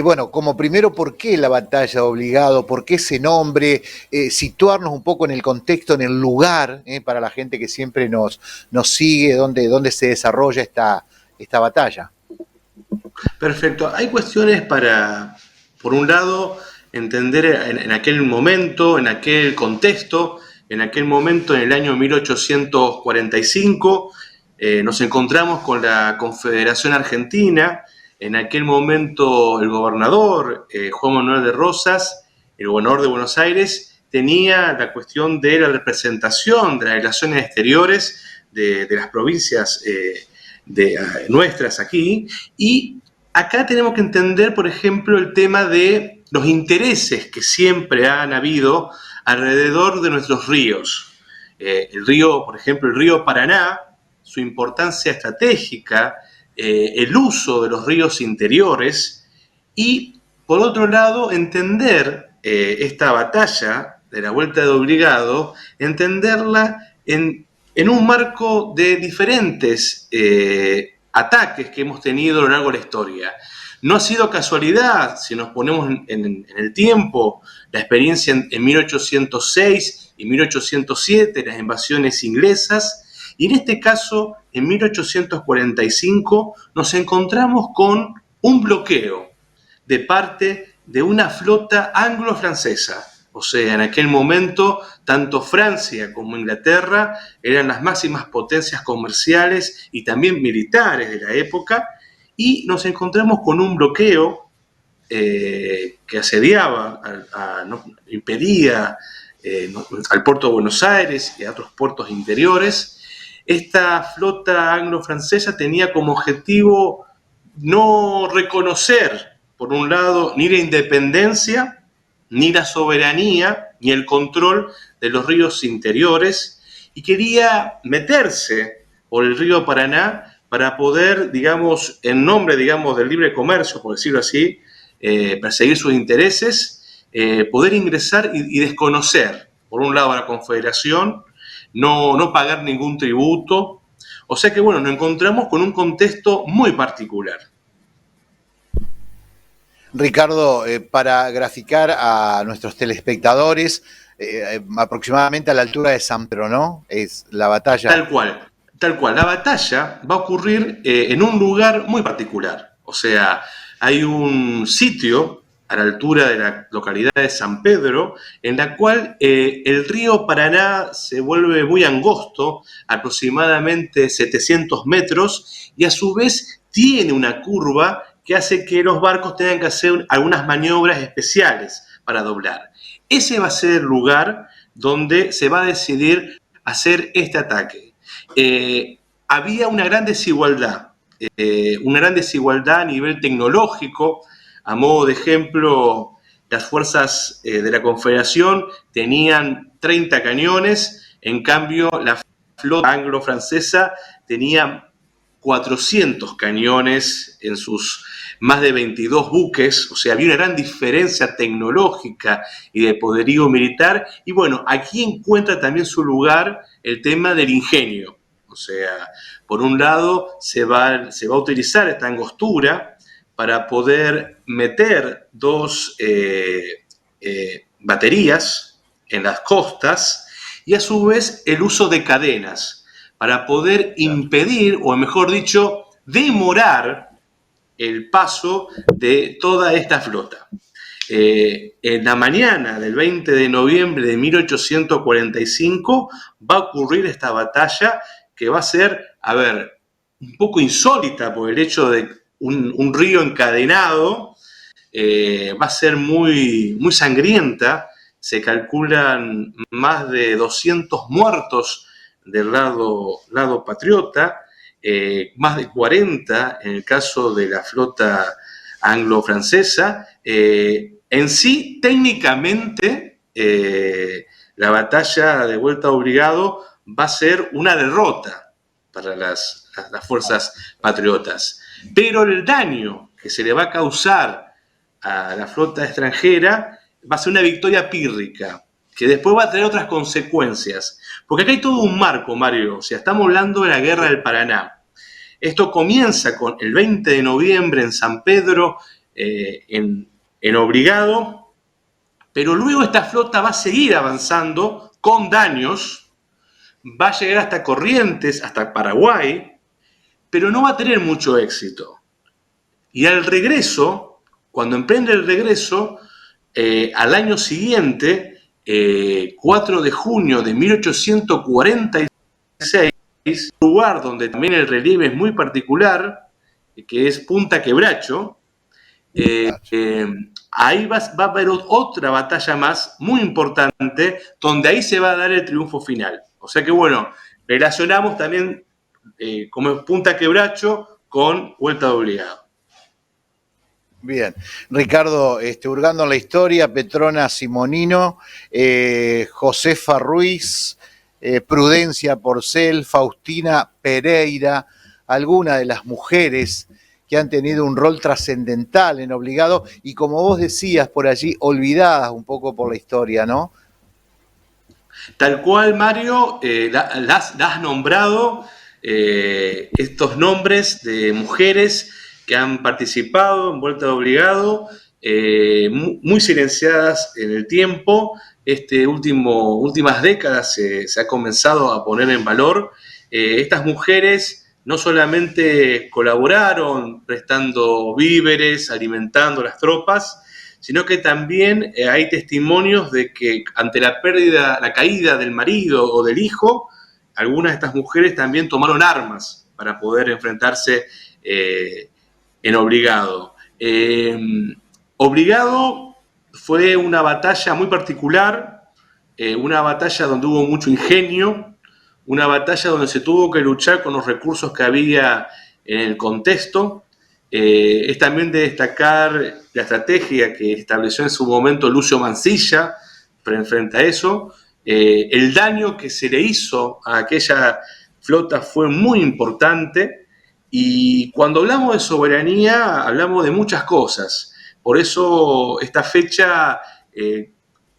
A: Bueno, como primero, ¿por qué la batalla de Obligado? ¿Por qué ese nombre? Situarnos un poco en el contexto, en el lugar, para la gente que siempre nos sigue, dónde se desarrolla esta batalla.
Q: Perfecto. Hay cuestiones para, por un lado, entender en aquel momento, en aquel contexto, en aquel momento, en el año 1845, nos encontramos con la Confederación Argentina. En aquel momento el gobernador, Juan Manuel de Rosas, el gobernador de Buenos Aires, tenía la cuestión de la representación de las relaciones exteriores de las provincias nuestras aquí. Y acá tenemos que entender, por ejemplo, el tema de los intereses que siempre han habido alrededor de nuestros ríos. El río, por ejemplo, el río Paraná, su importancia estratégica, el uso de los ríos interiores y, por otro lado, entender esta batalla de la Vuelta de Obligado, entenderla en un marco de diferentes ataques que hemos tenido a lo largo de la historia. No ha sido casualidad, si nos ponemos en el tiempo, la experiencia en 1806 y 1807, las invasiones inglesas, y en este caso, en 1845, nos encontramos con un bloqueo de parte de una flota anglo-francesa. O sea, en aquel momento, tanto Francia como Inglaterra eran las máximas potencias comerciales y también militares de la época, y nos encontramos con un bloqueo que asediaba, impedía al puerto de Buenos Aires y a otros puertos interiores. Esta flota anglo-francesa tenía como objetivo no reconocer, por un lado, ni la independencia, ni la soberanía, ni el control de los ríos interiores, y quería meterse por el río Paraná para poder, digamos, en nombre, digamos, del libre comercio, por decirlo así, perseguir sus intereses, poder ingresar y desconocer, por un lado, a la Confederación, no pagar ningún tributo. O sea que, bueno, nos encontramos con un contexto muy particular.
A: Ricardo, para graficar a nuestros telespectadores, aproximadamente a la altura de San Pedro, ¿no? Es la batalla.
Q: Tal cual. La batalla va a ocurrir en un lugar muy particular. O sea, hay un sitio a la altura de la localidad de San Pedro, en la cual el río Paraná se vuelve muy angosto, aproximadamente 700 metros, y a su vez tiene una curva que hace que los barcos tengan que hacer algunas maniobras especiales para doblar. Ese va a ser el lugar donde se va a decidir hacer este ataque. Había una gran desigualdad a nivel tecnológico. A modo de ejemplo, las fuerzas de la Confederación tenían 30 cañones, en cambio la flota anglo-francesa tenía 400 cañones en sus más de 22 buques, o sea, había una gran diferencia tecnológica y de poderío militar. Y bueno, aquí encuentra también su lugar el tema del ingenio. O sea, por un lado se va a utilizar esta angostura para poder meter dos baterías en las costas y a su vez el uso de cadenas para poder impedir, o mejor dicho, demorar el paso de toda esta flota. En la mañana del 20 de noviembre de 1845 va a ocurrir esta batalla que va a ser, un poco insólita por el hecho de un río encadenado, va a ser muy, muy sangrienta. Se calculan más de 200 muertos del lado patriota, más de 40 en el caso de la flota anglo-francesa. En sí, técnicamente, la batalla de Vuelta a Obligado va a ser una derrota para las fuerzas patriotas. Pero el daño que se le va a causar a la flota extranjera va a ser una victoria pírrica, que después va a tener otras consecuencias. Porque acá hay todo un marco, Mario. O sea, estamos hablando de la Guerra del Paraná. Esto comienza con el 20 de noviembre en San Pedro, en Obligado, pero luego esta flota va a seguir avanzando con daños, va a llegar hasta Corrientes, hasta Paraguay, pero no va a tener mucho éxito. Y al regreso, cuando emprende el regreso, al año siguiente, 4 de junio de 1846, lugar donde también el relieve es muy particular, que es Punta Quebracho, ahí va a haber otra batalla más muy importante, donde ahí se va a dar el triunfo final. O sea que bueno, relacionamos también como Punta Quebracho con Vuelta de Obligado.
A: Bien, Ricardo, hurgando en la historia, Petrona Simonino, Josefa Ruiz, Prudencia Porcel, Faustina Pereira, algunas de las mujeres que han tenido un rol trascendental en Obligado y, como vos decías por allí, olvidadas un poco por la historia, ¿no?
Q: Tal cual, Mario, las has nombrado, estos nombres de mujeres que han participado en Vuelta de Obligado, muy silenciadas en el tiempo. Últimas décadas se ha comenzado a poner en valor. Estas mujeres no solamente colaboraron prestando víveres, alimentando las tropas, sino que también hay testimonios de que ante la caída del marido o del hijo, algunas de estas mujeres también tomaron armas para poder enfrentarse en Obligado. Obligado fue una batalla muy particular, una batalla donde hubo mucho ingenio, una batalla donde se tuvo que luchar con los recursos que había en el contexto. Es también de destacar la estrategia que estableció en su momento Lucio Mansilla frente a eso. El daño que se le hizo a aquella flota fue muy importante. Y cuando hablamos de soberanía, hablamos de muchas cosas. Por eso esta fecha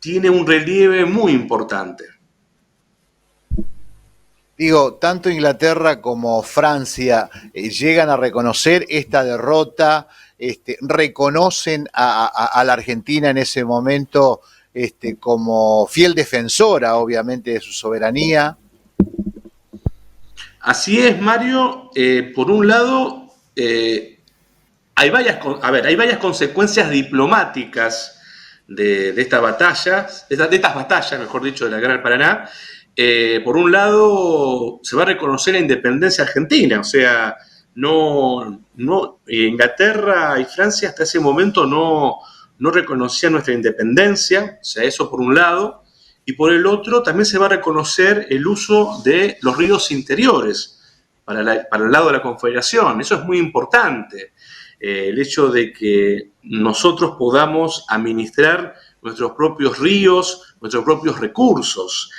Q: tiene un relieve muy importante.
A: Digo, tanto Inglaterra como Francia llegan a reconocer esta derrota, reconocen a la Argentina en ese momento como fiel defensora, obviamente, de su soberanía.
Q: Así es, Mario. Por un lado, hay varias consecuencias diplomáticas de estas batallas, de la Guerra del Paraná. Por un lado, se va a reconocer la independencia argentina, o sea, Inglaterra y Francia hasta ese momento no reconocían nuestra independencia, o sea, eso por un lado. Y por el otro, también se va a reconocer el uso de los ríos interiores para el lado de la Confederación. Eso es muy importante, el hecho de que nosotros podamos administrar nuestros propios ríos, nuestros propios recursos.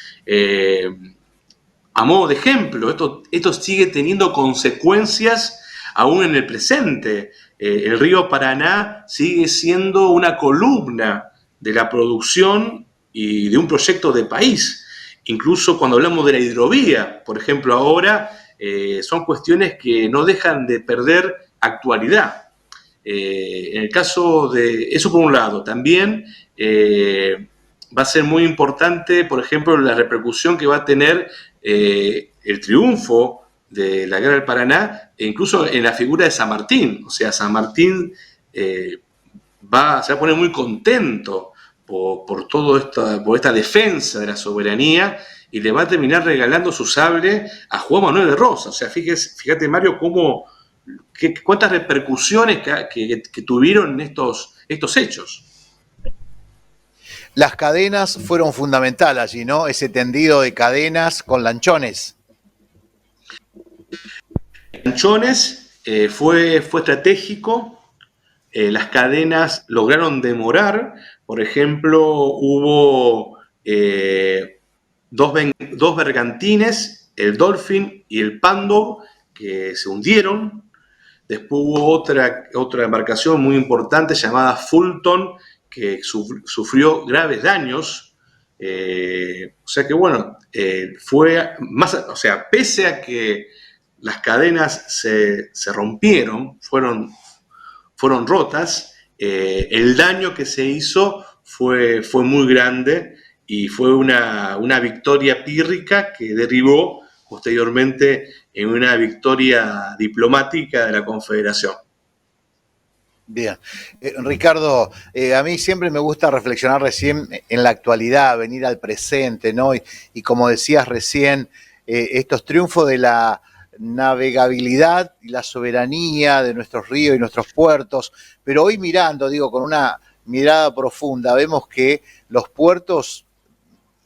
Q: a modo de ejemplo, esto sigue teniendo consecuencias aún en el presente. El río Paraná sigue siendo una columna de la producción y de un proyecto de país. Incluso cuando hablamos de la hidrovía, por ejemplo, ahora son cuestiones que no dejan de perder actualidad. En el caso de eso, por un lado, también va a ser muy importante, por ejemplo, la repercusión que va a tener el triunfo de la Guerra del Paraná, e incluso en la figura de San Martín. O sea, San Martín se va a poner muy contento por esta defensa de la soberanía, y le va a terminar regalando su sable a Juan Manuel de Rosas. O sea, fíjate, Mario, cuántas repercusiones que tuvieron estos hechos.
A: Las cadenas fueron fundamentales allí, ¿no? Ese tendido de cadenas con lanchones.
Q: Lanchones fue estratégico. Las cadenas lograron demorar. Por ejemplo, hubo dos bergantines, el Dolphin y el Pandor, que se hundieron. Después hubo otra embarcación muy importante llamada Fulton, que sufrió graves daños. O sea que bueno, pese a que las cadenas se rompieron, fueron rotas, el daño que se hizo fue muy grande, y fue una victoria pírrica que derivó posteriormente en una victoria diplomática de la Confederación.
A: Bien. Ricardo, a mí siempre me gusta reflexionar recién en la actualidad, venir al presente, ¿no? Y como decías recién, estos triunfos de la navegabilidad y la soberanía de nuestros ríos y nuestros puertos, pero hoy mirando, con una mirada profunda, vemos que los puertos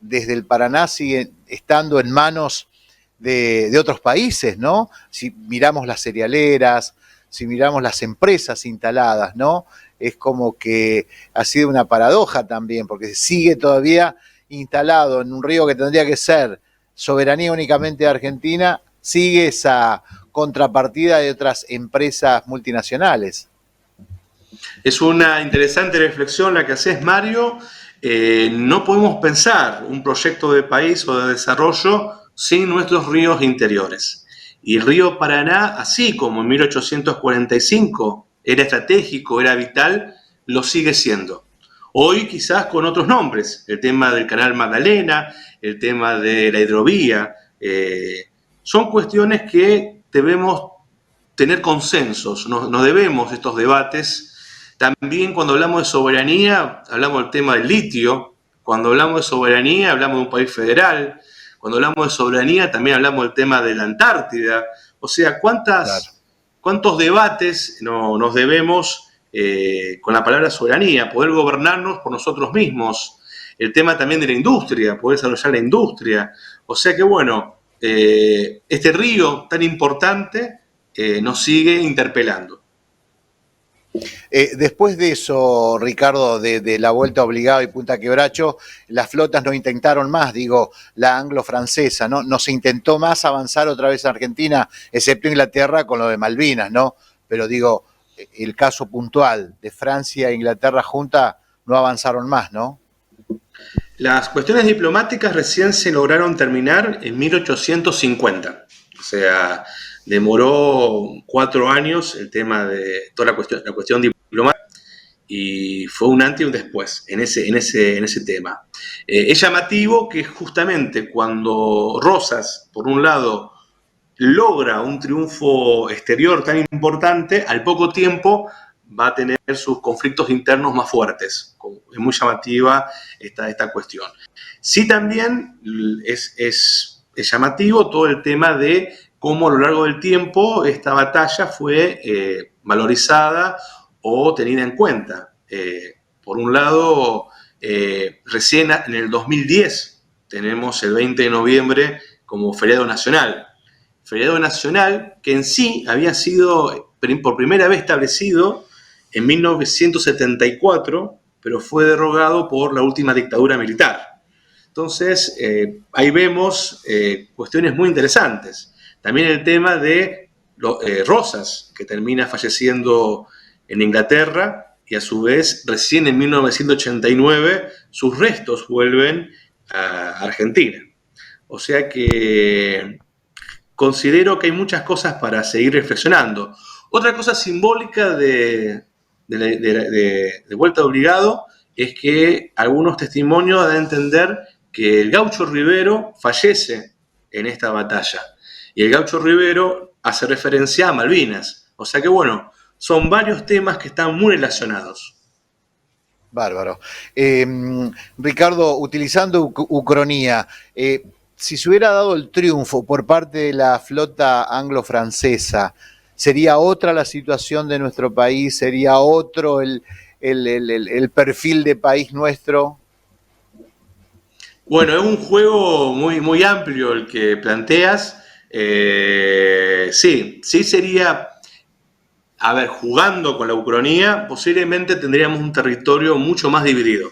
A: desde el Paraná siguen estando en manos de otros países, ¿no? Si miramos las cerealeras, si miramos las empresas instaladas, ¿no? Es como que ha sido una paradoja también, porque sigue todavía instalado en un río que tendría que ser soberanía únicamente de Argentina, sigue esa contrapartida de otras empresas multinacionales.
Q: Es una interesante reflexión la que haces, Mario. No podemos pensar un proyecto de país o de desarrollo sin nuestros ríos interiores. Y el río Paraná, así como en 1845 era estratégico, era vital, lo sigue siendo. Hoy quizás con otros nombres, el tema del Canal Magdalena, el tema de la hidrovía, son cuestiones que debemos tener consensos, nos debemos estos debates. También cuando hablamos de soberanía, hablamos del tema del litio. Cuando hablamos de soberanía, hablamos de un país federal. Cuando hablamos de soberanía, también hablamos del tema de la Antártida. O sea, ¿cuántos debates nos debemos con la palabra soberanía? Poder gobernarnos por nosotros mismos. El tema también de la industria, poder desarrollar la industria. O sea que, bueno, este río tan importante nos sigue interpelando.
A: Después de eso, Ricardo, de la vuelta obligada y Punta Quebracho, las flotas no intentaron más, la anglo-francesa, ¿no? No se intentó más avanzar otra vez a Argentina, excepto Inglaterra con lo de Malvinas, ¿no? Pero el caso puntual de Francia e Inglaterra juntas no avanzaron más, ¿no?
Q: Las cuestiones diplomáticas recién se lograron terminar en 1850, o sea, demoró 4 años el tema de toda la cuestión diplomática, y fue un antes y un después en ese tema. Es llamativo que justamente cuando Rosas, por un lado, logra un triunfo exterior tan importante, al poco tiempo va a tener sus conflictos internos más fuertes. Es muy llamativa esta cuestión. Sí, también es llamativo todo el tema de cómo a lo largo del tiempo esta batalla fue valorizada o tenida en cuenta. Por un lado, recién en el 2010 tenemos el 20 de noviembre como feriado nacional. Feriado nacional que en sí había sido por primera vez establecido en 1974, pero fue derogado por la última dictadura militar. Entonces, ahí vemos cuestiones muy interesantes. También el tema de Rosas, que termina falleciendo en Inglaterra y a su vez recién en 1989 sus restos vuelven a Argentina. O sea que considero que hay muchas cosas para seguir reflexionando. Otra cosa simbólica de Vuelta de Obligado es que algunos testimonios dan a entender que el Gaucho Rivero fallece en esta batalla. Y el Gaucho Rivero hace referencia a Malvinas. O sea que bueno, son varios temas que están muy relacionados.
A: Bárbaro. Ricardo, utilizando Ucronía, si se hubiera dado el triunfo por parte de la flota anglo-francesa, ¿sería otra la situación de nuestro país? ¿Sería otro el perfil de país nuestro?
Q: Bueno, es un juego muy, muy amplio el que planteas. Sí sería... A ver, jugando con la Ucronía, posiblemente tendríamos un territorio mucho más dividido.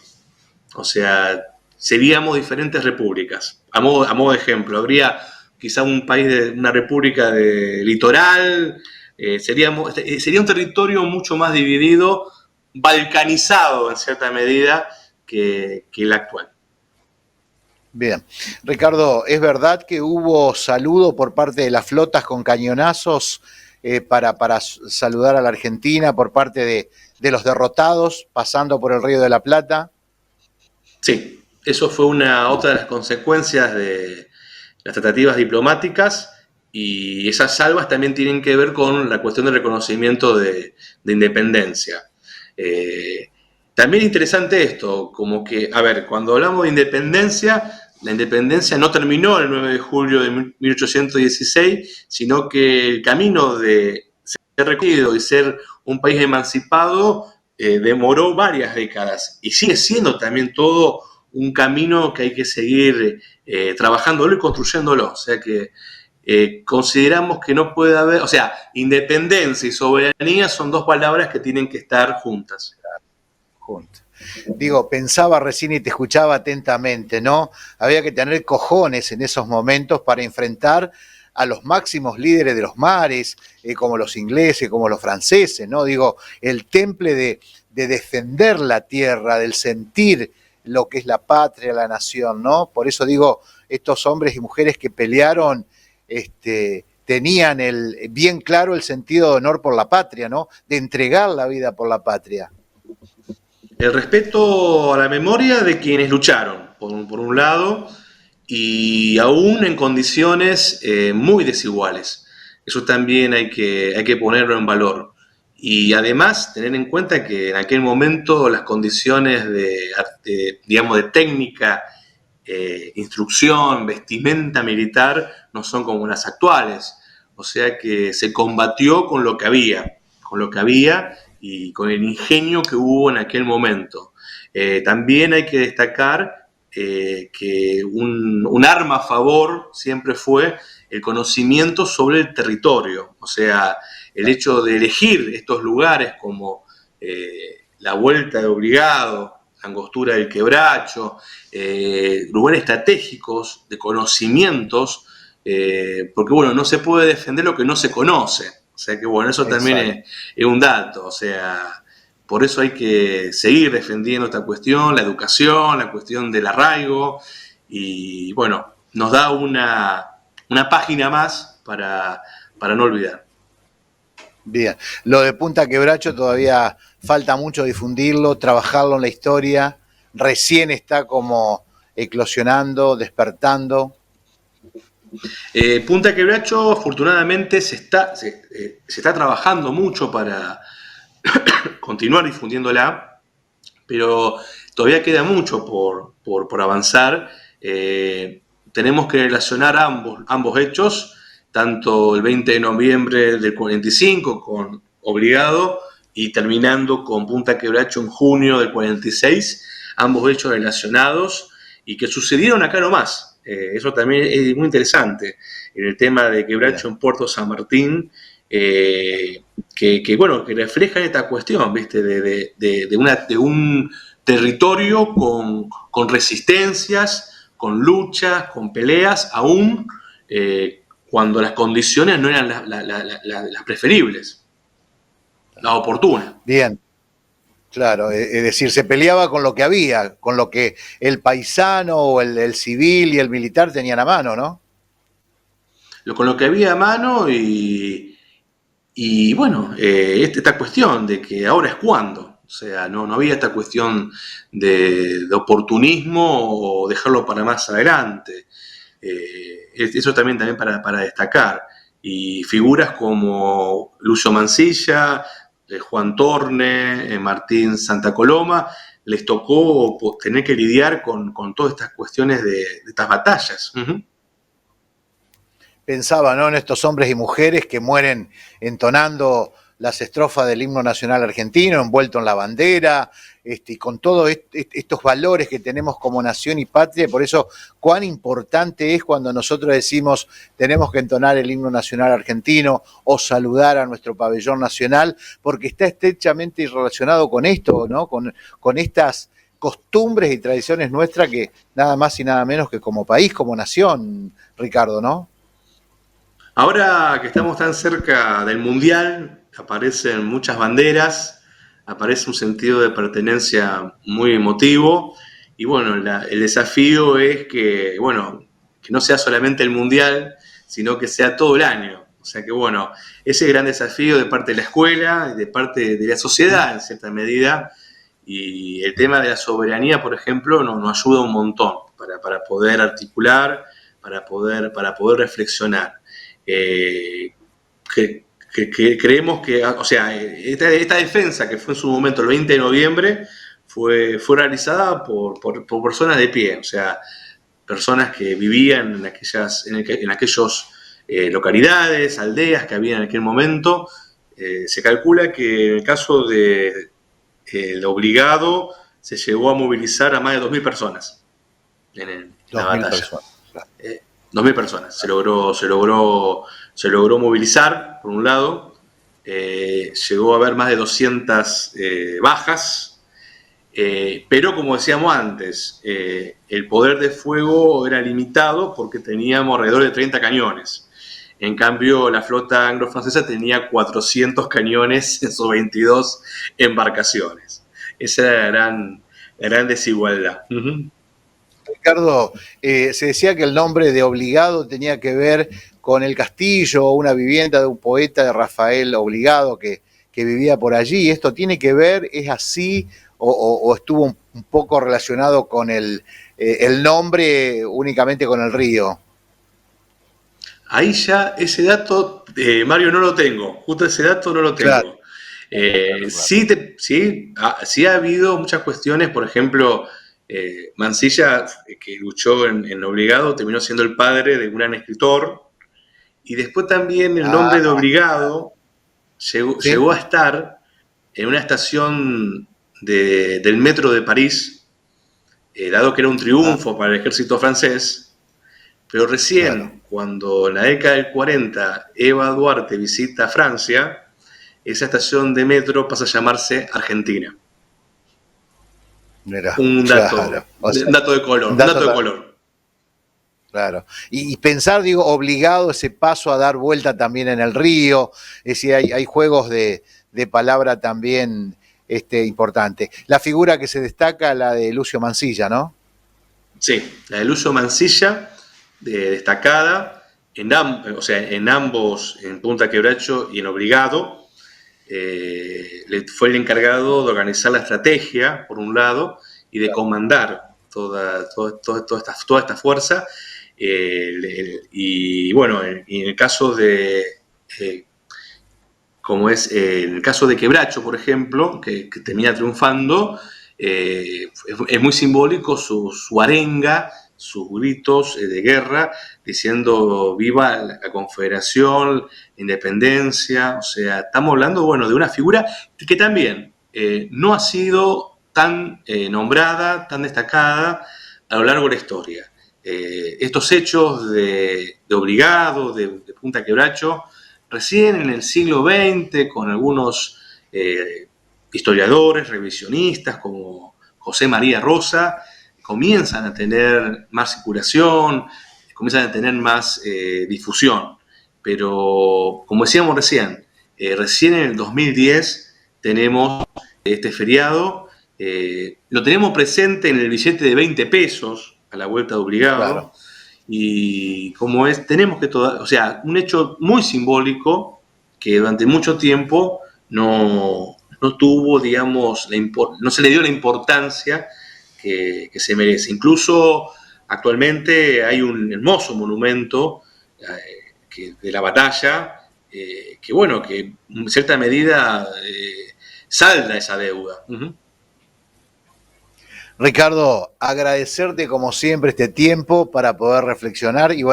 Q: O sea, seríamos diferentes repúblicas. A modo de ejemplo, habría quizá una república de litoral, sería un territorio mucho más dividido, balcanizado en cierta medida que el actual.
A: Bien. Ricardo, ¿es verdad que hubo saludo por parte de las flotas con cañonazos para saludar a la Argentina por parte de los derrotados pasando por el Río de la Plata?
Q: Sí, eso fue otra de las consecuencias de las tratativas diplomáticas, y esas salvas también tienen que ver con la cuestión del reconocimiento de independencia. También interesante esto, como que, a ver, cuando hablamos de independencia, la independencia no terminó el 9 de julio de 1816, sino que el camino de ser reconocido y ser un país emancipado demoró varias décadas y sigue siendo también todo un camino que hay que seguir trabajándolo y construyéndolo. O sea que consideramos que no puede haber, o sea, independencia y soberanía son dos palabras que tienen que estar juntas.
A: Juntas. Digo, pensaba recién y te escuchaba atentamente, ¿no? Había que tener cojones en esos momentos para enfrentar a los máximos líderes de los mares, como los ingleses, como los franceses, ¿no? Digo, el temple de defender la tierra, del sentir lo que es la patria, la nación, ¿no? Por eso digo, estos hombres y mujeres que pelearon, tenían bien claro el sentido de honor por la patria, ¿no? De entregar la vida por la patria.
Q: El respeto a la memoria de quienes lucharon, por un lado, y aún en condiciones muy desiguales. Eso también hay que ponerlo en valor. Y además tener en cuenta que en aquel momento las condiciones de técnica, instrucción, vestimenta militar no son como las actuales. O sea que se combatió con lo que había y con el ingenio que hubo en aquel momento. También hay que destacar que un arma a favor siempre fue el conocimiento sobre el territorio, o sea, el hecho de elegir estos lugares como la Vuelta de Obligado, la Angostura del Quebracho, lugares estratégicos de conocimientos, porque bueno, no se puede defender lo que no se conoce. O sea que bueno, eso también es un dato, o sea, por eso hay que seguir defendiendo esta cuestión, la educación, la cuestión del arraigo, y bueno, nos da una página más para no olvidar.
A: Bien, lo de Punta Quebracho todavía falta mucho difundirlo, trabajarlo en la historia, recién está como eclosionando, despertando.
Q: Punta Quebracho, afortunadamente, se está trabajando mucho para continuar difundiéndola, pero todavía queda mucho por avanzar. Tenemos que relacionar ambos hechos, tanto el 20 de noviembre del 45 con Obligado y terminando con Punta Quebracho en junio del 46, ambos hechos relacionados y que sucedieron acá nomás. Eso también es muy interesante, en el tema de Quebracho en Puerto San Martín, que refleja esta cuestión, ¿viste? De un territorio con resistencias, con luchas, con peleas, aún cuando las condiciones no eran las preferibles, las oportunas.
A: Bien. Claro, es decir, se peleaba con lo que había, con lo que el paisano o el civil y el militar tenían a mano, ¿no?
Q: Con lo que había a mano y bueno, esta cuestión de que ahora es cuando. O sea, no había esta cuestión de oportunismo o dejarlo para más adelante. Eso también para destacar. Y figuras como Lucio Mansilla, Juan Torne, Martín Santa Coloma, les tocó tener que lidiar con todas estas cuestiones de estas batallas. Uh-huh.
A: Pensaba, ¿no?, en estos hombres y mujeres que mueren entonando las estrofas del himno nacional argentino, envuelto en la bandera, y con todos estos valores que tenemos como nación y patria. Por eso, cuán importante es cuando nosotros decimos tenemos que entonar el himno nacional argentino o saludar a nuestro pabellón nacional, porque está estrechamente relacionado con esto, ¿no?, con estas costumbres y tradiciones nuestras, que nada más y nada menos que como país, como nación, Ricardo, ¿no?
Q: Ahora que estamos tan cerca del Mundial, aparecen muchas banderas, aparece un sentido de pertenencia muy emotivo, y bueno, el desafío es que no sea solamente el Mundial, sino que sea todo el año. O sea que bueno, ese gran desafío de parte de la escuela y de parte de la sociedad en cierta medida, y el tema de la soberanía, por ejemplo, nos ayuda un montón para poder articular, para poder reflexionar. Creemos que, o sea, esta defensa que fue en su momento el 20 de noviembre fue realizada por personas de pie, o sea, personas que vivían en aquellos localidades, aldeas que había en aquel momento. Se calcula que en el caso de el obligado se llegó a movilizar a más de 2.000 personas en la batalla. 2.000 personas. Se logró movilizar, por un lado. Llegó a haber más de 200 bajas. Pero, como decíamos antes, el poder de fuego era limitado porque teníamos alrededor de 30 cañones. En cambio, la flota anglo-francesa tenía 400 cañones en sus 22 embarcaciones. Esa era la gran desigualdad. Uh-huh.
A: Ricardo, se decía que el nombre de Obligado tenía que ver con el castillo o una vivienda de un poeta, de Rafael Obligado, que vivía por allí. ¿Esto tiene que ver? ¿Es así? ¿O estuvo un poco relacionado con el nombre únicamente con el río?
Q: Ahí ya ese dato, Mario, no lo tengo. Justo ese dato no lo tengo. Claro. Sí ha habido muchas cuestiones, por ejemplo, Mansilla, que luchó en Obligado, terminó siendo el padre de un gran escritor, y después también el nombre de Obligado llegó a estar en una estación del metro de París, dado que era un triunfo para el ejército francés, pero recién, cuando en la década del 40 Eva Duarte visita Francia, esa estación de metro pasa a llamarse Argentina.
A: Mira,
Q: un dato de color.
A: Claro. Y pensar, digo, obligado ese paso a dar vuelta también en el río, es decir, hay juegos de palabra también importante. La figura que se destaca, la de Lucio Mansilla, ¿no?
Q: Sí, la de Lucio Mansilla, destacada en ambos, en Punta Quebracho y en Obligado. Fue el encargado de organizar la estrategia, por un lado, y de comandar toda esta fuerza. Y bueno, en el caso de en el caso de Quebracho, por ejemplo, que termina triunfando, es muy simbólico su arenga, sus gritos de guerra, diciendo viva la Confederación, independencia. O sea, estamos hablando, de una figura que también no ha sido tan nombrada, tan destacada a lo largo de la historia. Estos hechos de Obligado, de Punta Quebracho, recién en el siglo XX, con algunos historiadores, revisionistas, como José María Rosa, comienzan a tener más circulación, comienzan a tener más difusión. Pero, como decíamos recién en el 2010 tenemos este feriado, lo tenemos presente en el billete de 20 pesos a la vuelta de obligado. Claro. Y como tenemos que un hecho muy simbólico que durante mucho tiempo no tuvo, digamos, no se le dio la importancia que se merece. Incluso actualmente hay un hermoso monumento de la batalla que en cierta medida salda esa deuda. Uh-huh.
A: Ricardo, agradecerte como siempre este tiempo para poder reflexionar y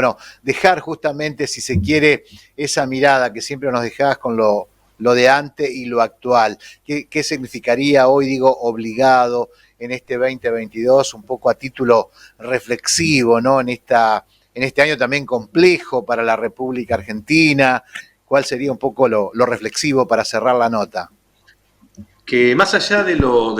A: dejar justamente, si se quiere, esa mirada que siempre nos dejabas con lo de antes y lo actual. ¿Qué significaría hoy, obligado en este 2022, un poco a título reflexivo, ¿no? En este año también complejo para la República Argentina? ¿Cuál sería un poco lo reflexivo para cerrar la nota?
Q: Que más allá de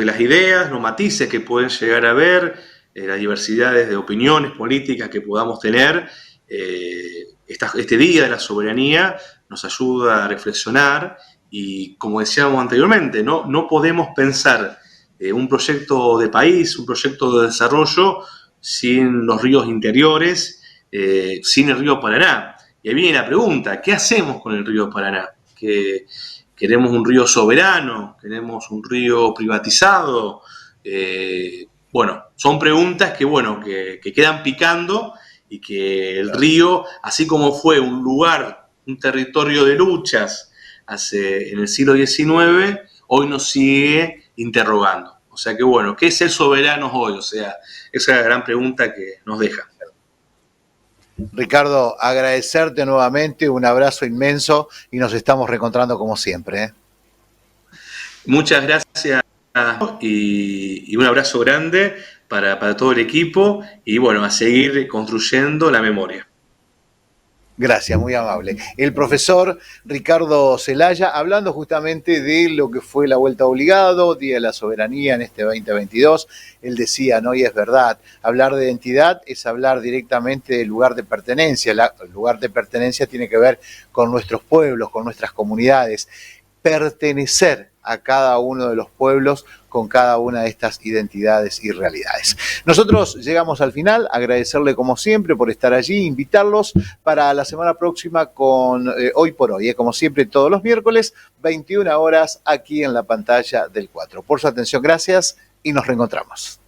Q: las ideas, los matices que pueden llegar a haber, las diversidades de opiniones políticas que podamos tener, este Día de la Soberanía nos ayuda a reflexionar y, como decíamos anteriormente, no podemos pensar un proyecto de país, un proyecto de desarrollo sin los ríos interiores, sin el río Paraná. Y ahí viene la pregunta, ¿qué hacemos con el río Paraná? ¿Queremos un río soberano? ¿Queremos un río privatizado? Son preguntas que quedan picando y que el río, así como fue un territorio de luchas en el siglo XIX, hoy nos sigue interrogando. O sea que ¿qué es ser soberanos hoy? O sea, esa es la gran pregunta que nos deja.
A: Ricardo, agradecerte nuevamente, un abrazo inmenso y nos estamos reencontrando como siempre.
Q: Muchas gracias y un abrazo grande para todo el equipo y a seguir construyendo la memoria.
A: Gracias, muy amable. El profesor Ricardo Celaya, hablando justamente de lo que fue la vuelta obligado, Día de la Soberanía en este 2022, él decía, ¿no? Y es verdad, hablar de identidad es hablar directamente del lugar de pertenencia. El lugar de pertenencia tiene que ver con nuestros pueblos, con nuestras comunidades. Pertenecer a cada uno de los pueblos con cada una de estas identidades y realidades. Nosotros llegamos al final, agradecerle como siempre por estar allí, invitarlos para la semana próxima con Hoy por Hoy, como siempre todos los miércoles, 21 horas aquí en la pantalla del 4. Por su atención, gracias y nos reencontramos.